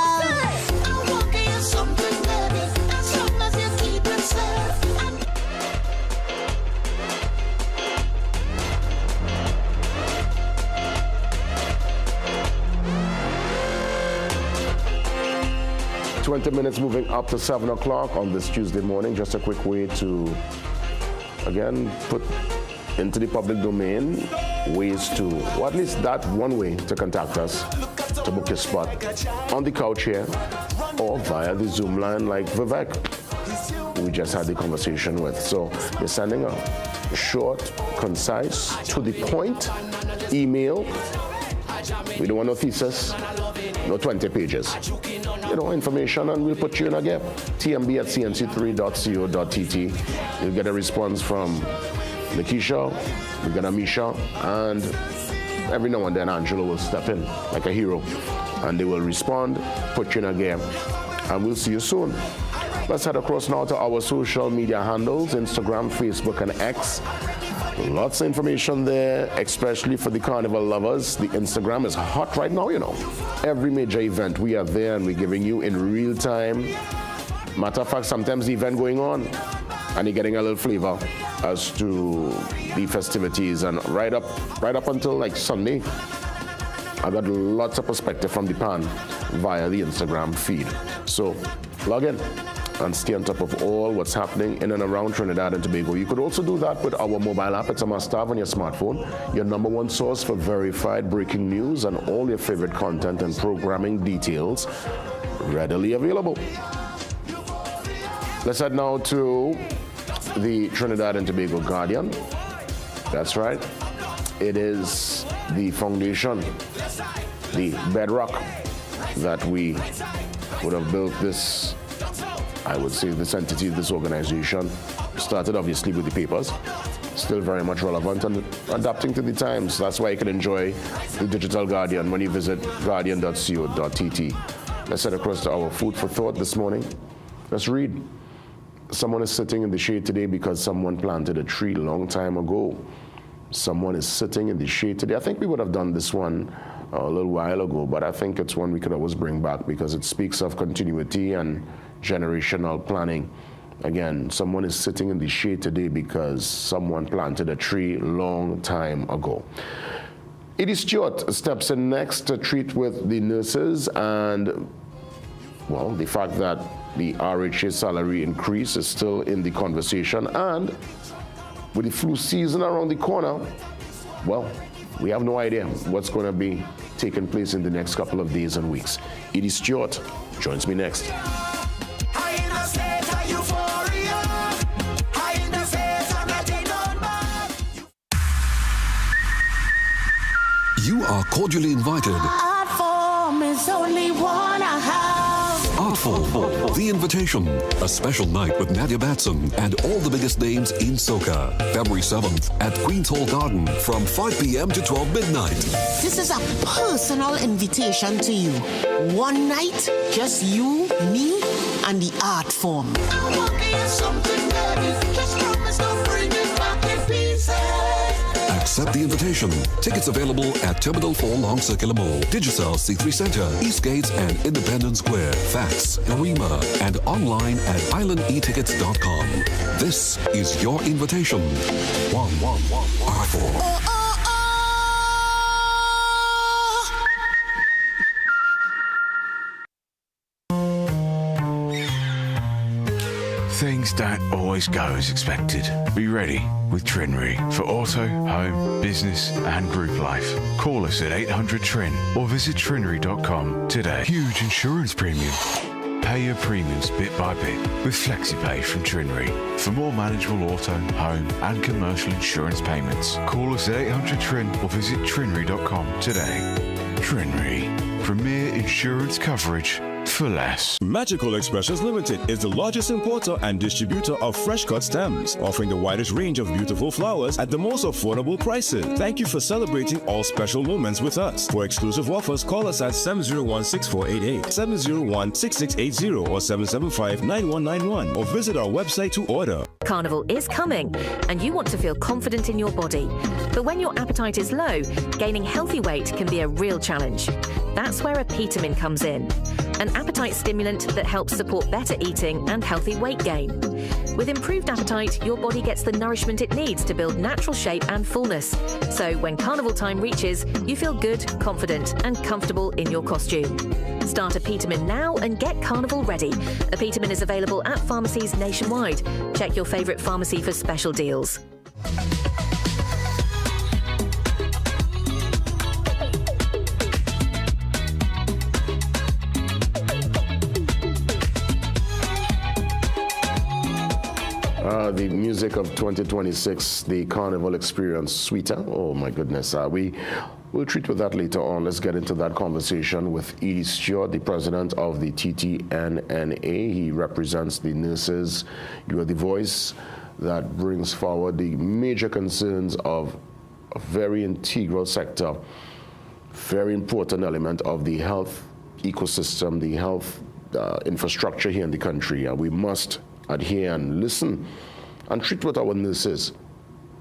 20 minutes moving up to 7 o'clock on this Tuesday morning. Just a quick way to, again, put into the public domain ways to, or at least that one way to contact us, to book your spot on the couch here or via the Zoom line like Vivek, we just had the conversation with. So you're sending a short, concise, to the point email. We don't want no thesis. 20 pages. Information, and we'll put you in a gap. tmb@cnc3.co.tt. You'll get a response from Nikisha, we got Amisha, and every now and then Angela will step in like a hero, and they will respond, put you in a game, and we'll see you soon. Let's head across now to our social media handles, Instagram, Facebook, and X. Lots of information there, especially for the carnival lovers. The Instagram is hot right now, Every major event, we are there and we're giving you in real time. Matter of fact, sometimes the event going on and you're getting a little flavor as to the festivities. And right up until like Sunday, I got lots of perspective from the pan via the Instagram feed. So log in and stay on top of all what's happening in and around Trinidad and Tobago. You could also do that with our mobile app. It's a must-have on your smartphone, your number one source for verified breaking news and all your favorite content and programming details readily available. Let's head now to the Trinidad and Tobago Guardian. That's right. It is the foundation, the bedrock that we would have built this, I would say, this entity, this organization. Started obviously with the papers, still very much relevant and adapting to the times. That's why you can enjoy the Digital Guardian when you visit guardian.co.tt. Let's head across to our food for thought this morning. Let's read. Someone is sitting in the shade today because someone planted a tree a long time ago. Someone is sitting in the shade today. I think we would have done this one a little while ago, but I think it's one we could always bring back because it speaks of continuity and generational planning. Again, someone is sitting in the shade today because someone planted a tree long time ago. Edie Stewart steps in next to treat with the nurses and, well, the fact that the RHA salary increase is still in the conversation, and with the flu season around the corner, well, we have no idea what's going to be taking place in the next couple of days and weeks. Edie Stewart joins me next. You are cordially invited. Art form is only one I have. Art Form, The Invitation, a special night with Nadia Batson and all the biggest names in soca. February 7th at Queen's Hall Garden from 5 p.m. to 12 midnight. This is a personal invitation to you. One night, just you, me, and the art form. I'm working on something, baby. Just promise to bring it back in pieces. Accept the invitation. Tickets available at Terminal 4 Long Circular Mall, Digicel C3 Center, Eastgate and Independence Square, fax, Arima, and online at islandetickets.com. This is your invitation. 111 R4. Things don't always go as expected. Be ready with Trinry for auto, home, business and group life. Call us at 800 Trin or visit trinry.com today. Huge insurance premium. Pay your premiums bit by bit with FlexiPay from Trinry. For more manageable auto, home and commercial insurance payments, call us at 800 Trin or visit trinry.com today. Trinry, premier insurance coverage for less. Magical Expressions Limited is the largest importer and distributor of fresh cut stems, offering the widest range of beautiful flowers at the most affordable prices. Thank you for celebrating all special moments with us. For exclusive offers, call us at 701-6488, 701-6680, or 775-9191, or visit our website to order. Carnival is coming, and you want to feel confident in your body. But when your appetite is low, gaining healthy weight can be a real challenge. That's where a Petamin comes in, an appetite stimulant that helps support better eating and healthy weight gain. With improved appetite, your body gets the nourishment it needs to build natural shape and fullness. So when carnival time reaches, you feel good, confident and comfortable in your costume. Start a Petamin now and get carnival ready. A Petamin is available at pharmacies nationwide. Check your favourite pharmacy for special deals. The music of 2026, the Carnival Experience Sweeter. Oh my goodness, we We'll treat with that later on. Let's get into that conversation with Edie Stewart, the president of the TTNNA. He represents the nurses. You are the voice that brings forward the major concerns of a very integral sector, very important element of the health ecosystem, the health infrastructure here in the country. We must adhere and listen and treat with our nurses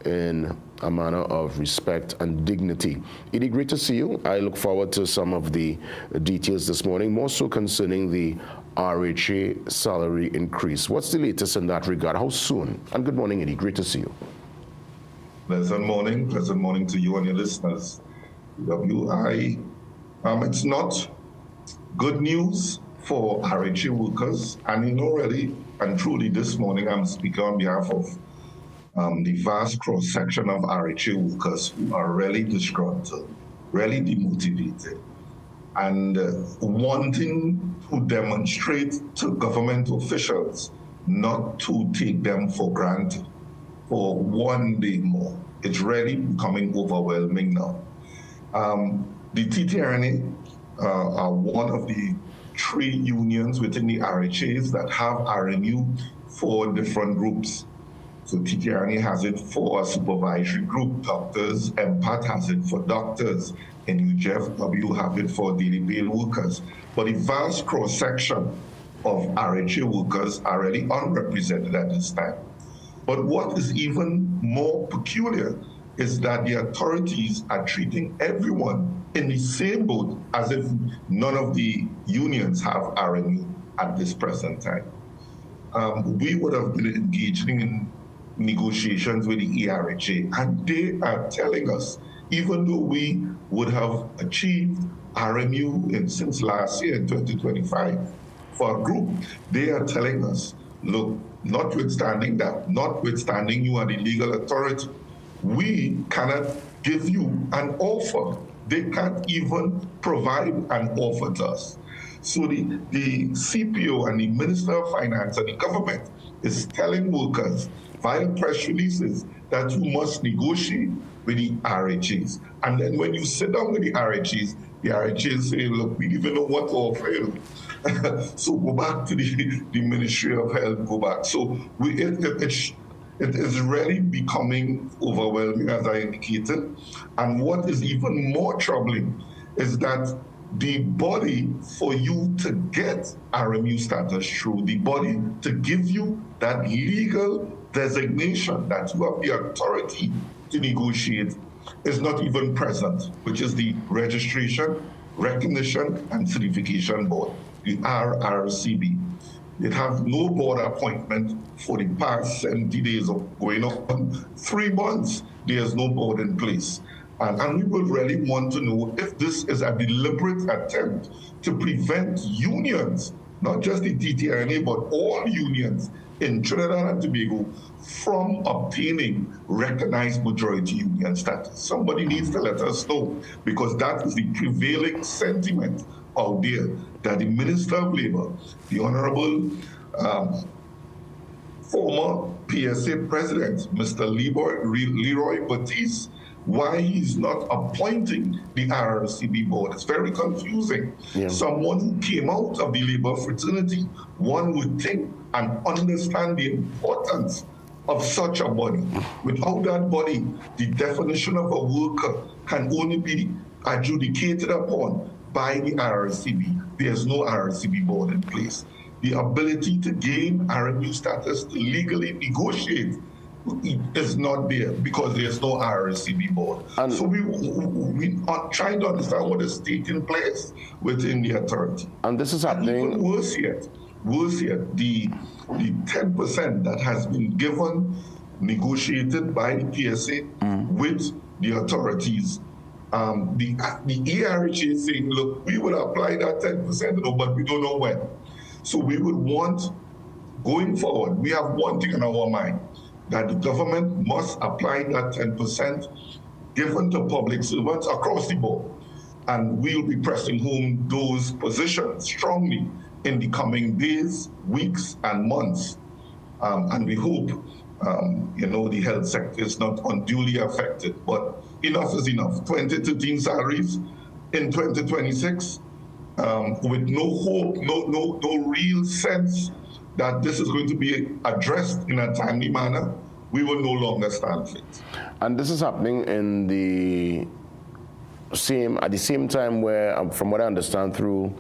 in a manner of respect and dignity. Edie, great to see you. I look forward to some of the details this morning, more so concerning the RHA salary increase. What's the latest in that regard? How soon? And good morning, Edie. Great to see you. Pleasant morning to you and your listeners. It's not good news for RHA workers, and you know, really and truly this morning I'm speaking on behalf of the vast cross-section of RHA workers who are really disgruntled, really demotivated, and wanting to demonstrate to government officials not to take them for granted for one day more. It's really becoming overwhelming now. The TTRNA are one of the 3 unions within the RHAs that have RMU for different groups. So TTRNA has it for a supervisory group, doctors, MPAT has it for doctors, and UJFW have it for daily paid workers. But the vast cross-section of RHA workers are really unrepresented at this time. But what is even more peculiar is that the authorities are treating everyone in the same boat as if none of the unions have RMU at this present time. We would have been engaging in negotiations with the ERHA, and they are telling us, even though we would have achieved RMU since last year in 2025 for a group, they are telling us, look, notwithstanding that, notwithstanding you are the legal authority, we cannot give you an offer. They can't even provide an offer to us. So the CPO and the Minister of Finance and the government is telling workers via press releases that you must negotiate with the RHAs. And then when you sit down with the RHAs say, look, we even know what to offer you. So go back to the Ministry of Health, go back. So it is really becoming overwhelming, as I indicated. And what is even more troubling is that the body for you to get RMU status through, the body to give you that legal designation that you have the authority to negotiate is not even present, which is the Registration, Recognition and Certification Board, the RRCB. It has no board appointment for the past 70 days of going on. 3 months, there's no board in place. And we would really want to know if this is a deliberate attempt to prevent unions, not just the TTRNA, but all unions in Trinidad and Tobago from obtaining recognized majority union status. Somebody needs to let us know, because that is the prevailing sentiment out there, that the Minister of Labor, the Honorable former PSA President, Mr. Leroy Batiste, why he's not appointing the RRCB board. It's very confusing. Yeah. Someone who came out of the labor fraternity, one would think and understand the importance of such a body. Without that body, the definition of a worker can only be adjudicated upon by the RRCB. There's no RRCB board in place. The ability to gain RMU status to legally negotiate is not there because there's no RRCB board. And so we are trying to understand what is taking place within the authority. And this is happening. And even worse yet, the 10% that has been given, negotiated by the PSA with the authorities. The ERHA is saying, look, we will apply that 10%, but we don't know when. So we would want, going forward, we have one thing in our mind, that the government must apply that 10% given to public servants across the board. And we'll be pressing home those positions strongly in the coming days, weeks, and months. And we hope, the health sector is not unduly affected, but enough is enough. 2013 salaries in 2026, with no hope, no real sense that this is going to be addressed in a timely manner, we will no longer stand for it. And this is happening at the same time where, from what I understand through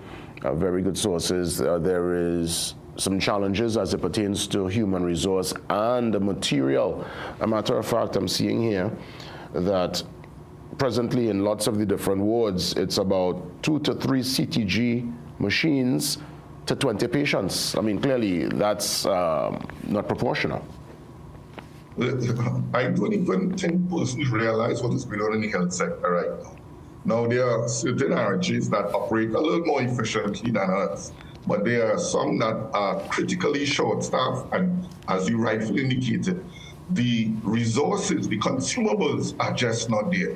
very good sources, there is some challenges as it pertains to human resource and the material. A matter of fact, I'm seeing here that presently in lots of the different wards, it's about 2 to 3 CTG machines to 20 patients. I mean, clearly that's not proportional. I don't even think persons realize what is going on in the health sector right now. Now, there are certain RHs that operate a little more efficiently than others, but there are some that are critically short-staffed, and as you rightfully indicated, the resources, the consumables are just not there.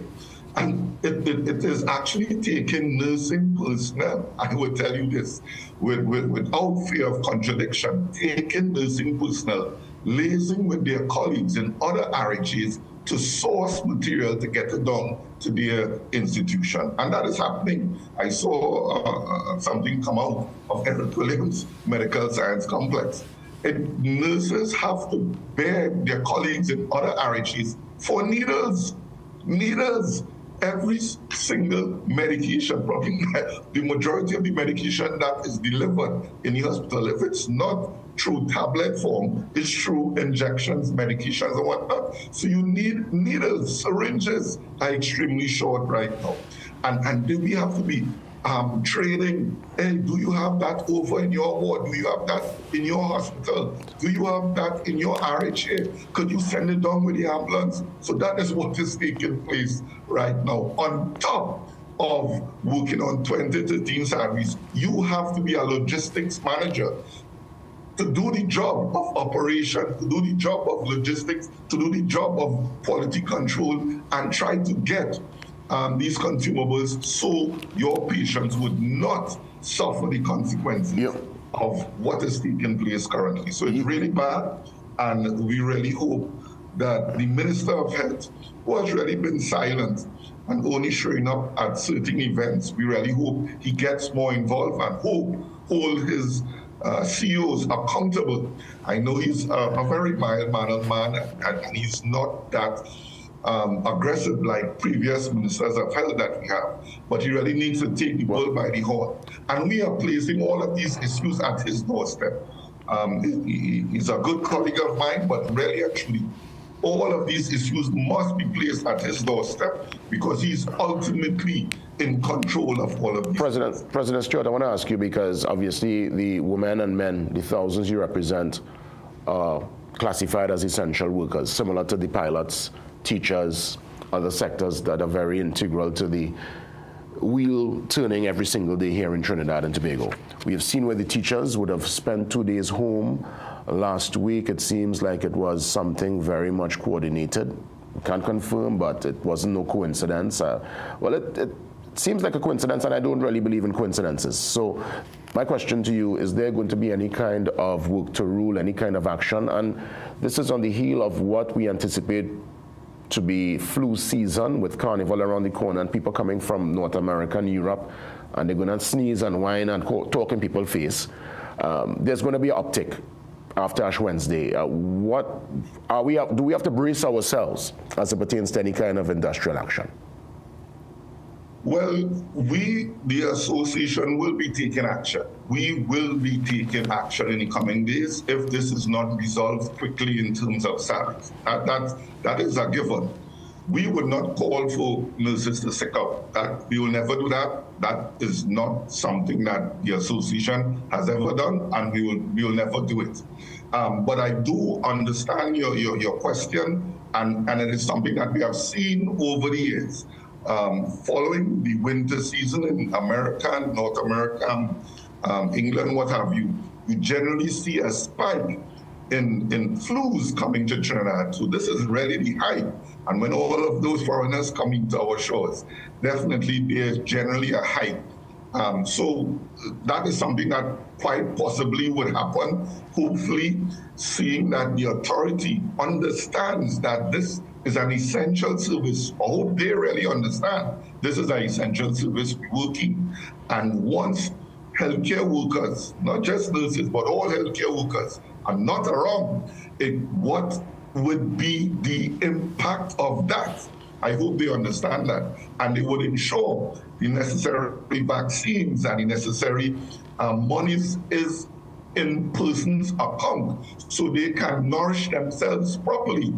And it is actually taking nursing personnel, I will tell you this, without fear of contradiction, taking nursing personnel, liaising with their colleagues in other RHs to source material to get it down to their institution. And that is happening. I saw something come out of Eric Williams Medical Science Complex. Nurses have to beg their colleagues in other RHs for needles. Every single medication, probably the majority of the medication that is delivered in the hospital, if it's not through tablet form, it's through injections, medications, and whatnot. So you need needles. Syringes are extremely short right now. And then we have to be trading. Hey, do you have that over in your ward? Do you have that in your hospital? Do you have that in your RHA? Could you send it down with the ambulance? So that is what is taking place right now. On top of working on 2013 salaries, you have to be a logistics manager to do the job of operation, to do the job of logistics, to do the job of quality control, and try to get these consumables so your patients would not suffer the consequences of what is taking place currently. So it's really bad, and we really hope that the Minister of Health, who has really been silent and only showing up at certain events, we really hope he gets more involved and hold his CEOs accountable. I know he's a very mild-mannered man, and he's not that aggressive like previous ministers of health that we have, but he really needs to take the bull by the horn. And we are placing all of these issues at his doorstep. He's a good colleague of mine, but really actually all of these issues must be placed at his doorstep because he's ultimately in control of all of these. President Stewart, I want to ask you, because obviously the women and men, the thousands you represent, are classified as essential workers, similar to the pilots, teachers, other sectors that are very integral to the wheel turning every single day here in Trinidad and Tobago. We have seen where the teachers would have spent 2 days home. Last week, it seems like it was something very much coordinated. Can't confirm, but it wasn't no coincidence. Well, it seems like a coincidence, and I don't really believe in coincidences. So my question to you, is there going to be any kind of work to rule, any kind of action? And this is on the heel of what we anticipate to be flu season, with Carnival around the corner and people coming from North America and Europe, and they're going to sneeze and whine and talk in people's face. There's going to be an uptick after Ash Wednesday. Do we have to brace ourselves as it pertains to any kind of industrial action? Well, the association, will be taking action. We will be taking action in the coming days if this is not resolved quickly in terms of salaries. That is a given. We would not call for nurses to sick out. We will never do that. That is not something that the association has ever done, and we will never do it. But I do understand your question, and it is something that we have seen over the years. Following the winter season in America, North America, England, what have you, we generally see a spike in flus coming to Trinidad. So this is really the height. And when all of those foreigners come into our shores, definitely there's generally a hike So that is something that quite possibly would happen, hopefully, seeing that the authority understands that this is an essential service. I hope they really understand this is an essential service working. And once healthcare workers, not just nurses, but all healthcare workers are not around, what would be the impact of that? I hope they understand that, and they would ensure the necessary vaccines and the necessary monies is in person's account so they can nourish themselves properly,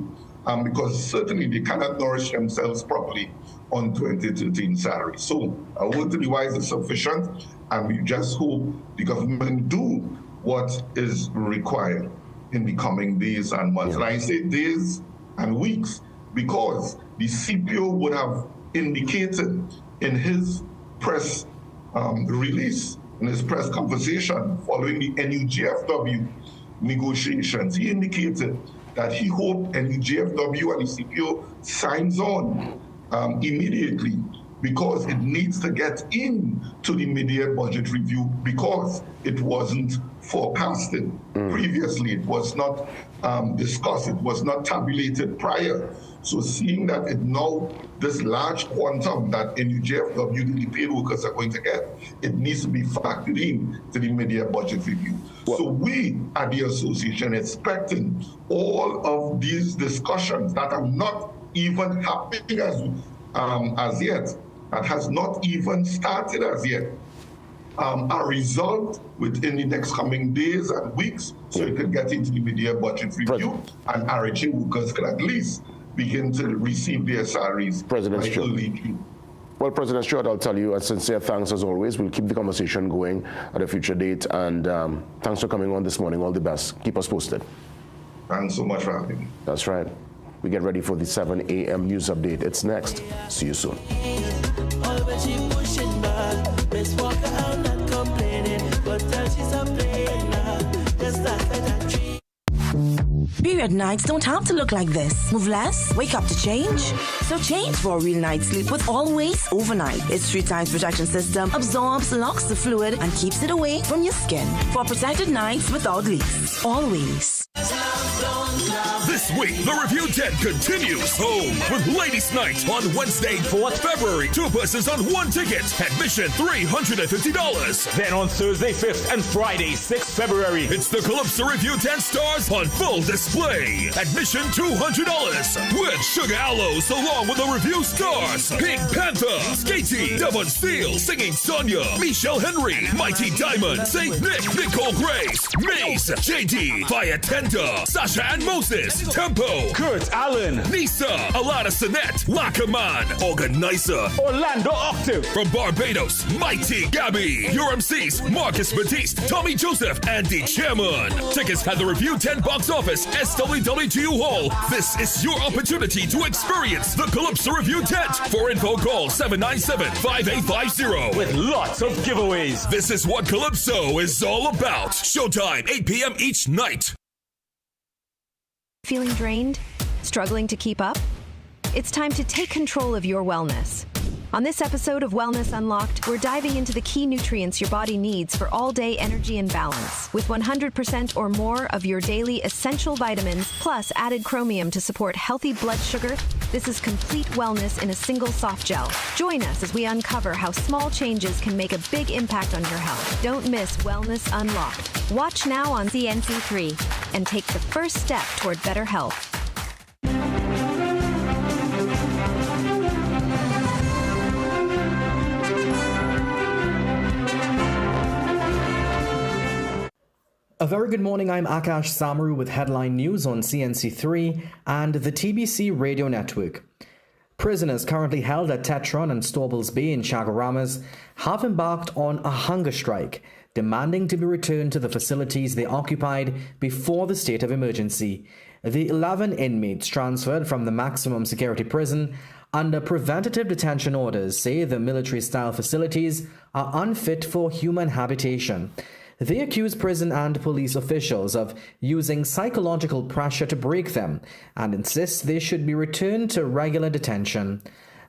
because certainly they cannot nourish themselves properly on 2013 salary. So a word to the wise is sufficient, and we just hope the government do what is required in the coming days and months. And I say days and weeks because the CPO would have indicated in his press release, in his press conversation following the NUGFW negotiations, he indicated that he hoped NUGFW and the CPO signs on immediately because it needs to get into the mid-year budget review because it wasn't forecasted. Previously, it was not discussed, it was not tabulated prior. So seeing that it now, this large quantum that NUGFW, the paid workers are going to get, it needs to be factored in to the mid-year budget review. So we at the association expecting all of these discussions that are not even happening as yet, that has not even started as yet, are resolved within the next coming days and weeks, so it can get into the mid-year budget review, and RHA workers can at least begin to receive their salaries President by early June. Well, President Stewart, I'll tell you a sincere thanks as always. We'll keep the conversation going at a future date, and thanks for coming on this morning. All the best. Keep us posted. Thanks so much for having me. That's right. We get ready for the 7 a.m. news update. It's next. See you soon. Period nights don't have to look like this. Move less, wake up to change. So change for a real night's sleep with Always Overnight. Its 3 times protection system absorbs, locks the fluid, and keeps it away from your skin. For protected nights without leaks. Always. This week, the Review 10 continues home with Ladies' Night on Wednesday, 4th February. 2 persons on 1 ticket. Admission $350. Then on Thursday, 5th and Friday, 6th February, it's the Calypso Review 10 stars on full display. Admission $200 with Sugar Aloes along with the Review stars. Pink Panther, Skatey, Devon Steele, Singing Sonia, Michelle Henry, Mighty Diamond, Saint Nick, Nicole Grace, Maze, JD, Fire Tender, Sasha and Moses, Tempo, Kurt Allen, Nisa, Alana Sinette, Lackaman, Organizer, Orlando Octave. From Barbados, Mighty Gabby, your MCs, Marcus Batiste, Tommy Joseph, and the Chairman. Tickets at the Review 10 box office, SWWGU Hall. This is your opportunity to experience the Calypso Review tent. For info, call 797-5850. With lots of giveaways. This is what Calypso is all about. Showtime, 8 p.m. each night. Feeling drained? Struggling to keep up? It's time to take control of your wellness. On this episode of Wellness Unlocked, we're diving into the key nutrients your body needs for all-day energy and balance. With 100% or more of your daily essential vitamins, plus added chromium to support healthy blood sugar, this is complete wellness in a single soft gel. Join us as we uncover how small changes can make a big impact on your health. Don't miss Wellness Unlocked. Watch now on CNC3 and take the first step toward better health. A very good morning, I'm Akash Samaru with headline news on CNC3 and the TBC radio network. Prisoners currently held at Tetron and Storbles Bay in Chaguaramas have embarked on a hunger strike, demanding to be returned to the facilities they occupied before the state of emergency. The 11 inmates transferred from the maximum security prison under preventative detention orders say the military-style facilities are unfit for human habitation. They accuse prison and police officials of using psychological pressure to break them and insist they should be returned to regular detention.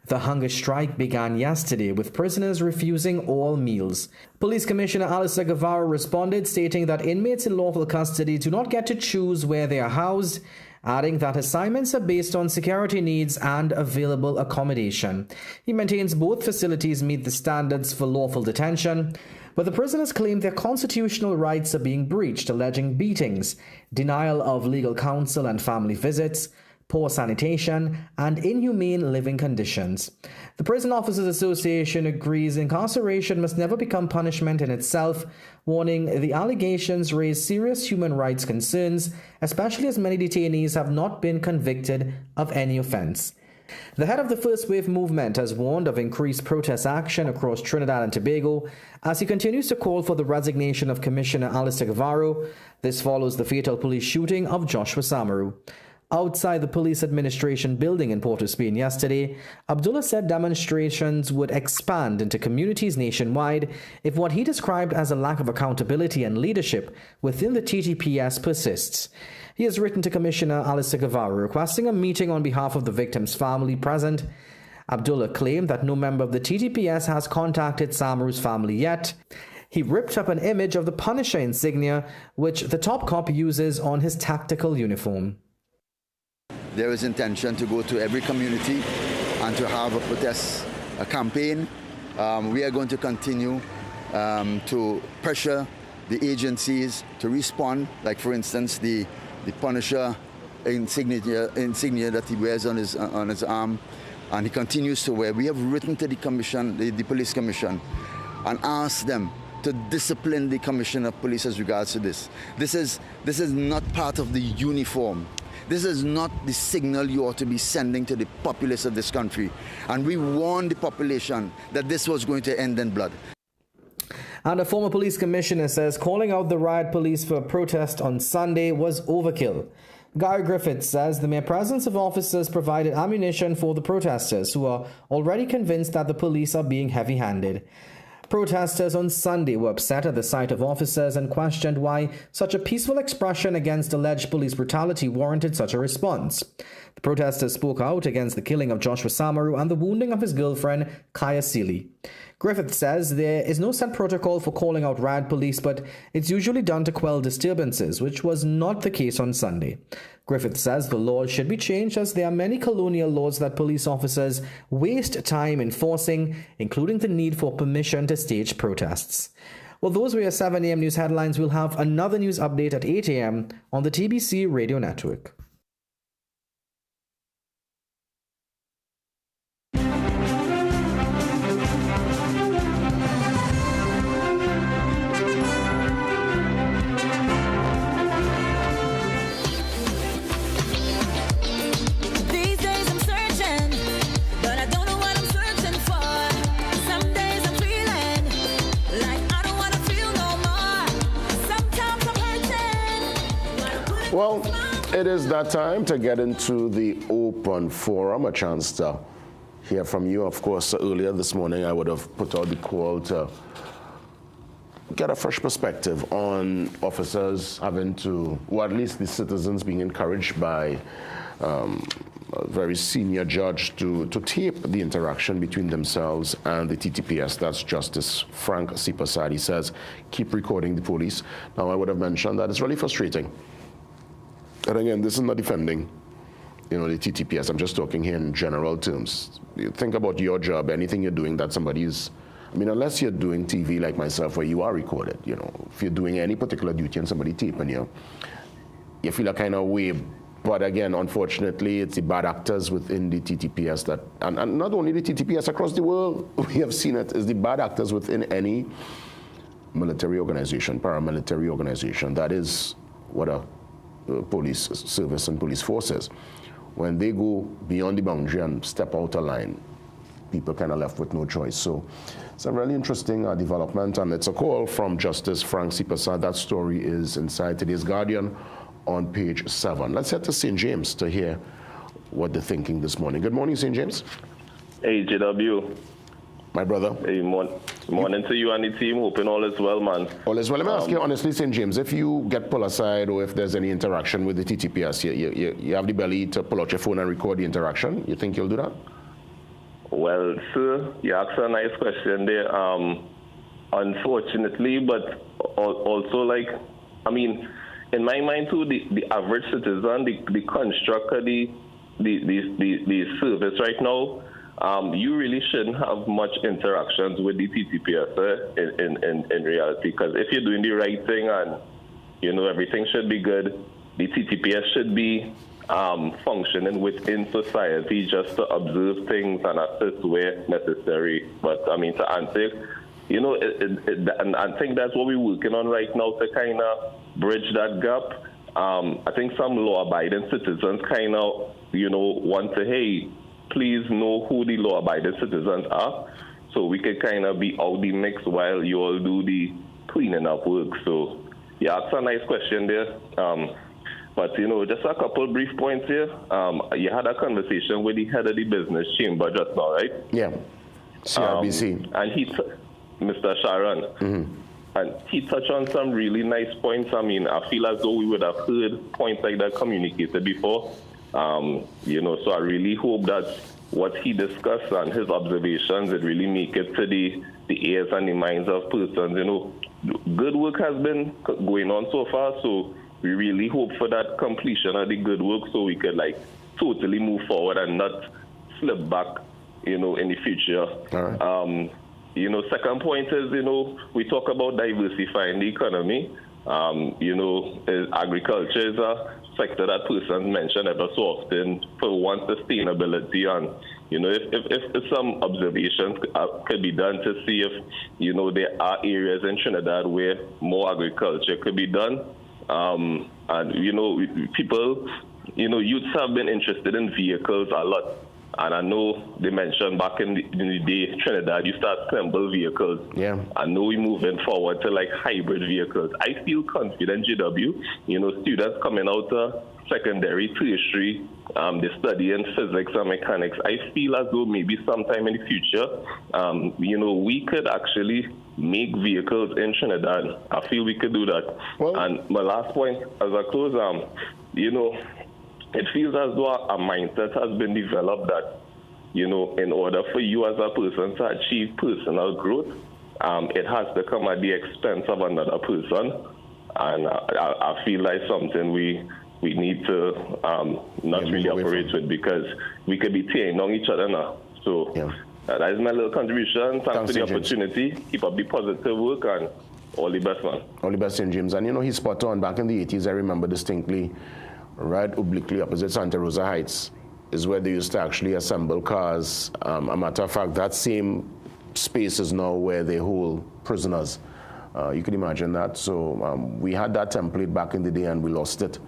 The hunger strike began yesterday, with prisoners refusing all meals. Police Commissioner Alistair Guevara responded, stating that inmates in lawful custody do not get to choose where they are housed, adding that assignments are based on security needs and available accommodation. He maintains both facilities meet the standards for lawful detention, but the prisoners claim their constitutional rights are being breached, alleging beatings, denial of legal counsel and family visits, poor sanitation, and inhumane living conditions. The Prison Officers Association agrees incarceration must never become punishment in itself, warning the allegations raise serious human rights concerns, especially as many detainees have not been convicted of any offense. The head of the First Wave movement has warned of increased protest action across Trinidad and Tobago as he continues to call for the resignation of Commissioner Alistair Guevara. This follows the fatal police shooting of Joshua Samaru. Outside the police administration building in Port of Spain yesterday, Abdullah said demonstrations would expand into communities nationwide if what he described as a lack of accountability and leadership within the TTPS persists. He has written to Commissioner Alistair Guevara requesting a meeting on behalf of the victim's family present. Abdullah claimed that no member of the TTPS has contacted Samaru's family yet. He ripped up an image of the Punisher insignia, which the top cop uses on his tactical uniform. There is intention to go to every community and to have a protest campaign. We are going to continue to pressure the agencies to respond, like for instance the Punisher insignia that he wears on his arm, and he continues to wear. We have written to the commission, the police commission, and asked them to discipline the commissioner of police as regards to this. This is not part of the uniform. This is not the signal you ought to be sending to the populace of this country. And we warned the population that this was going to end in blood. And a former police commissioner says calling out the riot police for a protest on Sunday was overkill. Guy Griffith says the mere presence of officers provided ammunition for the protesters, who are already convinced that the police are being heavy-handed. Protesters on Sunday were upset at the sight of officers and questioned why such a peaceful expression against alleged police brutality warranted such a response. The protesters spoke out against the killing of Joshua Samaru and the wounding of his girlfriend, Kaya Seeley. Griffith says there is no set protocol for calling out riot police, but it's usually done to quell disturbances, which was not the case on Sunday. Griffith says the laws should be changed as there are many colonial laws that police officers waste time enforcing, including the need for permission to stage protests. Well, those were your 7 a.m. news headlines. We'll have another news update at 8 a.m. on the TBC Radio Network. Well, it is that time to get into the open forum, a chance to hear from you. Of course, earlier this morning, I would have put out the call to get a fresh perspective on officers having to, or at least the citizens being encouraged by a very senior judge to tape the interaction between themselves and the TTPS. That's Justice Frank Sipasad. He says, keep recording the police. Now, I would have mentioned that it's really frustrating. And again, this is not defending, the TTPS. I'm just talking here in general terms. You think about your job, anything you're doing that somebody's, unless you're doing TV like myself where you are recorded, if you're doing any particular duty and somebody taping you, you feel a kind of way. But again, unfortunately, it's the bad actors within the TTPS that, and not only the TTPS, across the world, we have seen it, is the bad actors within any military organization, paramilitary organization. That is what a police service and police forces. When they go beyond the boundary and step out of line, people kind of left with no choice. So it's a really interesting development, and it's a call from Justice Frank Sipasad. That story is inside today's Guardian on page 7. Let's head to St. James to hear what they're thinking this morning. Good morning, St. James. Hey, JW. My brother. Hey, morning to you and the team. Hoping all is well, man. All is well. Let me ask you honestly, St. James, if you get pulled aside or if there's any interaction with the TTPS, you have the belly to pull out your phone and record the interaction, you think you'll do that? Well, sir, you asked a nice question there. Unfortunately, but also in my mind too, the average citizen, the construct of the service right now, you really shouldn't have much interactions with the TTPS in reality. Because if you're doing the right thing and everything should be good, the TTPS should be functioning within society just to observe things and assist where necessary. But to answer, and I think that's what we're working on right now to kind of bridge that gap. I think some law-abiding citizens kind of, want to, hey, please know who the law-abiding citizens are, so we can kind of be out the mix while you all do the cleaning up work. So, yeah, that's a nice question there. But, just a couple brief points here. You had a conversation with the head of the business chamber just now, right? Yeah, CRBC. And Mr. Sharon, and he touched on some really nice points. I feel as though we would have heard points like that communicated before. So I really hope that what he discussed and his observations, it really make it to the ears and the minds of persons. Good work has been going on so far, so we really hope for that completion of the good work so we could totally move forward and not slip back, in the future. All right. Second point is, we talk about diversifying the economy. Agriculture is a sector that persons mention ever so often for one, sustainability, and if some observations could be done to see if there are areas in Trinidad where more agriculture could be done. People, youths have been interested in vehicles a lot. And I know they mentioned back in the day, Trinidad, you start assemble vehicles. Yeah. I know we're moving forward to hybrid vehicles. I feel confident, GW, students coming out of secondary, tertiary, they study in physics and mechanics. I feel as though maybe sometime in the future, we could actually make vehicles in Trinidad. I feel we could do that. Well, and my last point, as I close, it feels as though a mindset has been developed that, in order for you as a person to achieve personal growth, it has to come at the expense of another person. And I feel like something we need to not really operate with, because we could be tearing down each other now. So that is my little contribution. Thanks for the opportunity. Keep up the positive work, and all the best, man. All the best, St. James. And he's spot on. Back in the 80s, I remember distinctly, right obliquely opposite Santa Rosa Heights is where they used to actually assemble cars. A matter of fact, that same space is now where they hold prisoners. You can imagine that. So we had that template back in the day and we lost it.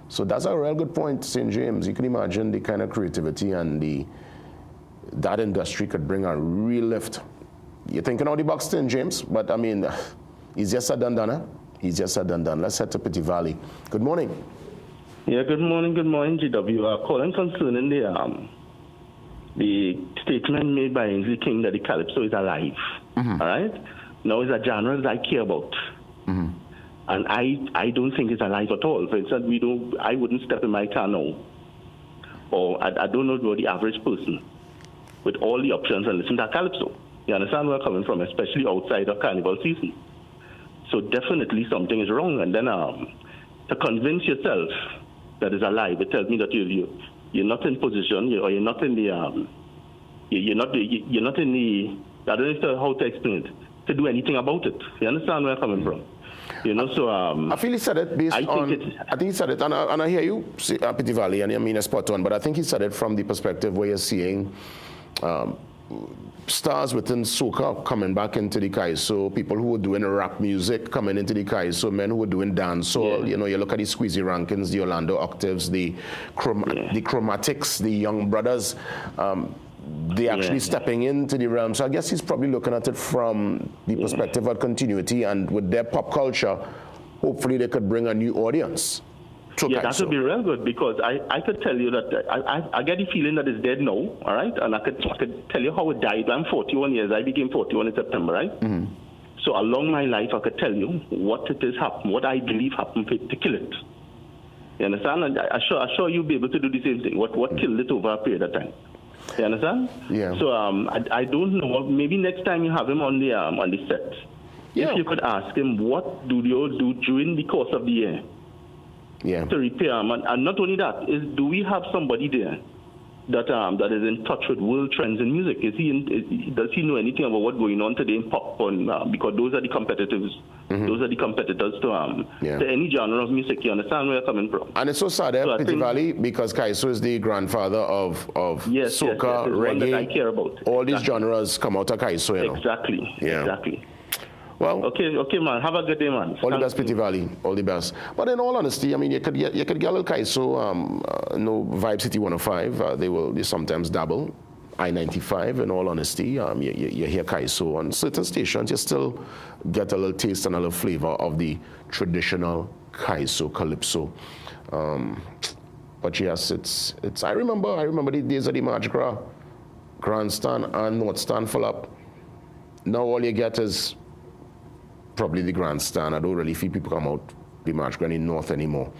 So that's a real good point, St. James. You can imagine the kind of creativity and that industry could bring a real lift. You're thinking out the box, St. James, but easier said than done, huh? Easier said than done. Let's head to Petty Valley. Good morning. Yeah, good morning, GW. Calling concerning the statement made by Ainsley King that the Calypso is alive. All right? Now, it's a genre that I care about. And I don't think it's alive at all. For instance, I wouldn't step in my car now. Or I don't know about the average person with all the options and listen to a Calypso. You understand where I'm coming from, especially outside of Carnival season. So definitely something is wrong. And then to convince yourself that is alive, it tells me that you're not in position, or you're not in the you're not in the, I don't know how to explain it, to do anything about it. You understand where I'm coming from? So I feel he said it I think he said it, and I hear you, Petty Valley, and I mean, it's spot on, but I think he said it from the perspective where you're seeing stars within soca coming back into the Kaiso, people who were doing rap music coming into the Kaiso, men who were doing dancehall. You look at the Squeezy Rankins, the Orlando Octaves, the Chromatics, the Young Brothers. They actually stepping into the realm. So I guess he's probably looking at it from the perspective of continuity, and with their pop culture, hopefully they could bring a new audience. Yeah, that would be real good, because I could tell you that I get the feeling that it's dead now, all right? And I could tell you how it died. I'm 41 years. I became 41 in September, right? So along my life, I could tell you what I believe happened to kill it. You understand? And I'm sure you'll be able to do the same thing. What killed it over a period of time? You understand? Yeah. So I don't know. Maybe next time you have him on the set, if you could ask him, what do you do during the course of the year to repair them? And not only that, do we have somebody there that is in touch with world trends in music? Does he know anything about what's going on today in pop? Because those are the competitors. Those are the competitors to any genre of music. You understand where I'm coming from? And it's so sad, Petit Valley, because Kaiso is the grandfather of soca, reggae. That I care about. All these genres come out of Kaiso. You know? Exactly. Yeah. Exactly. Well, okay, man. Have a good day, man. All the best, Petit Valley. All the best. But in all honesty, I mean, you could get a little Kaiso, Vibe City 105. They sometimes dabble. I-95, in all honesty, you hear Kaiso on certain stations. You still get a little taste and a little flavor of the traditional Kaiso calypso. But yes, it's. I remember the days of the March Gras, Grandstand and North Stand full up. Now all you get is probably the Grandstand. I don't really feel people come out the March Gras in North anymore.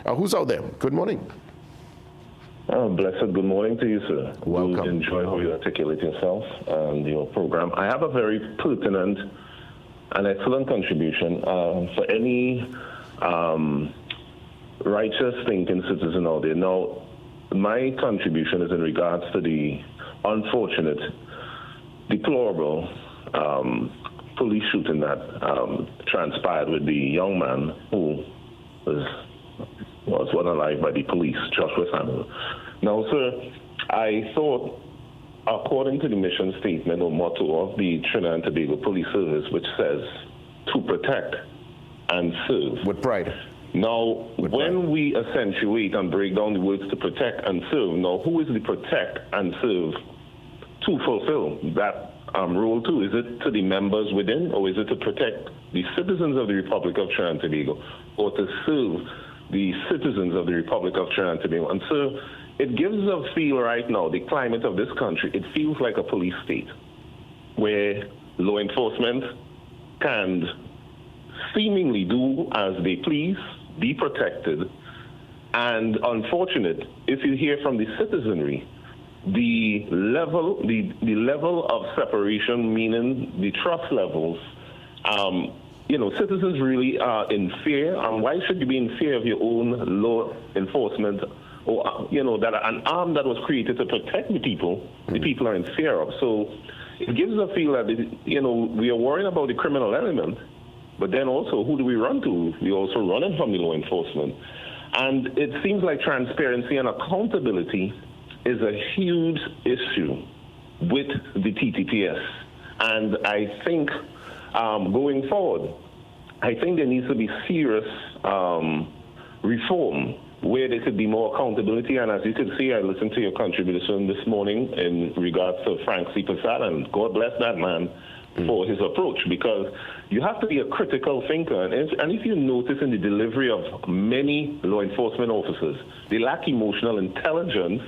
Who's out there? Good morning. Blessed good morning to you, sir. Welcome. We enjoy how you articulate yourself and your program. I have a very pertinent and excellent contribution for any righteous thinking citizen out there. Now, my contribution is in regards to the unfortunate, deplorable police shooting that transpired with the young man who was run alive by the police, Joshua Samuel. Now, sir, I thought, according to the mission statement or motto of the Trinidad and Tobago Police Service, which says to protect and serve. With pride. Now, when we accentuate and break down the words to protect and serve, now who is the protect and serve to fulfill that role too? Is it to the members within, or is it to protect the citizens of the Republic of Trinidad and Tobago, or to serve the citizens of the Republic of Trinidad and Tobago? And so it gives a feel right now, the climate of this country, it feels like a police state where law enforcement can seemingly do as they please, be protected, and unfortunate, if you hear from the citizenry, the level of separation, meaning the trust levels, citizens really are in fear. And why should you be in fear of your own law enforcement, or that an arm that was created to protect the people are in fear of? So it gives a feel that we are worrying about the criminal element, but then also who do we run to? We also running from the law enforcement, and it seems like transparency and accountability is a huge issue with the TTPS. And I think going forward, I think there needs to be serious reform where there could be more accountability. And as you can see, I listened to your contribution this morning in regards to Frank C. Prasad, and God bless that man for his approach, because you have to be a critical thinker. And if you notice in the delivery of many law enforcement officers, they lack emotional intelligence.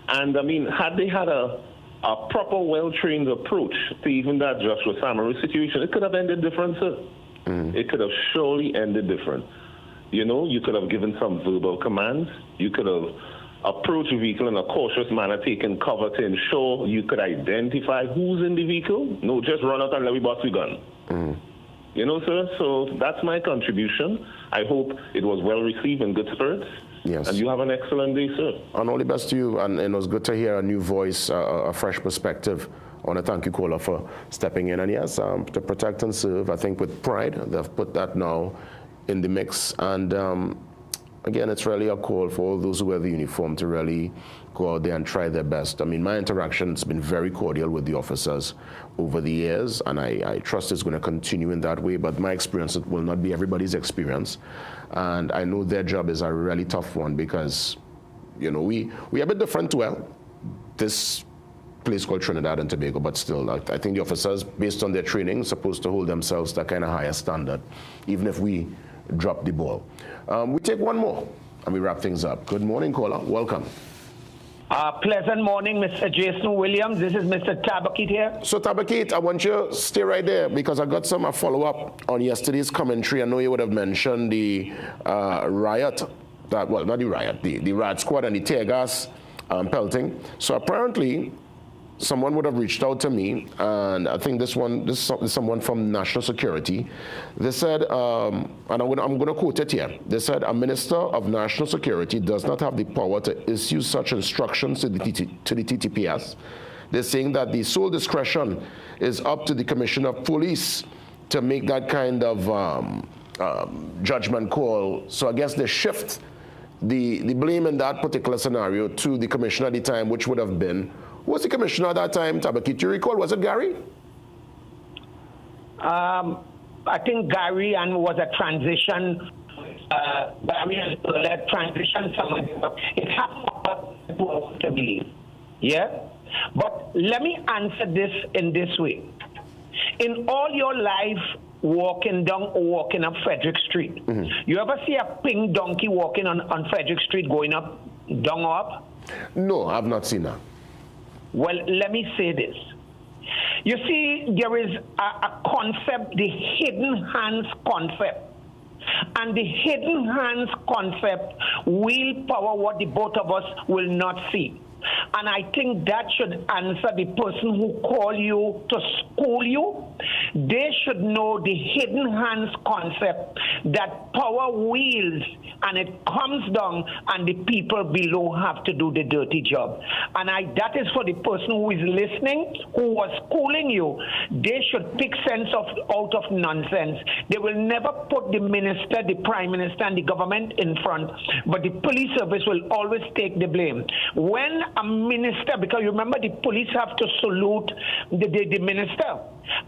And I mean, had they had a proper, well-trained approach to even that Joshua Samuel situation, it could have ended different, sir. It could have surely ended different. You could have given some verbal commands. You could have approached the vehicle in a cautious manner, taken cover to ensure you could identify who's in the vehicle. No, just run out and let me bust the gun. Sir, so that's my contribution. I hope it was well received in good spirits. Yes. And you have an excellent day, sir. And all the best to you. And it was good to hear a new voice, a fresh perspective. I want to thank you, Kola, for stepping in. And yes, to protect and serve, I think with pride, they've put that now in the mix. And again, it's really a call for all those who wear the uniform to really go out there and try their best. I mean, my interaction's been very cordial with the officers over the years, and I trust it's going to continue in that way. But my experience, it will not be everybody's experience. And I know their job is a really tough one because, we are a bit different to this place called Trinidad and Tobago, but still, I think the officers, based on their training, supposed to hold themselves to a kind of higher standard, even if we drop the ball. We take one more and we wrap things up. Good morning, caller. Welcome. Pleasant morning, Mr. Jason Williams. This is Mr. Tabakit here. So, Tabakit, I want you to stay right there because I got some follow-up on yesterday's commentary. I know you would have mentioned the riot, not the riot, the riot squad and the tear gas pelting. So apparently, someone would have reached out to me, and I think this is someone from National Security. They said, and I'm going to quote it here. They said, a Minister of National Security does not have the power to issue such instructions to the TTPS. They're saying that the sole discretion is up to the Commissioner of Police to make that kind of judgment call. So I guess they shift the blame in that particular scenario to the commissioner at the time, which would have been, who was the commissioner at that time, Tabakit? Do you recall? Was it Gary? I think Gary, and was a transition. Transition. It happened to believe. Yeah, but let me answer this in this way. In all your life, walking down or walking up Frederick Street, you ever see a pink donkey walking on Frederick Street going up, down or up? No, I've not seen that. Well, let me say this. You see, there is a concept, the hidden hands concept. And the hidden hands concept will power what the both of us will not see. And I think that should answer the person who call you to school you. They should know the hidden hands concept, that power wheels and it comes down and the people below have to do the dirty job. And that is for the person who is listening, who was schooling you. They should pick sense out of nonsense. They will never put the minister, the prime minister and the government in front, but the police service will always take the blame. When a minister, because you remember the police have to salute the minister,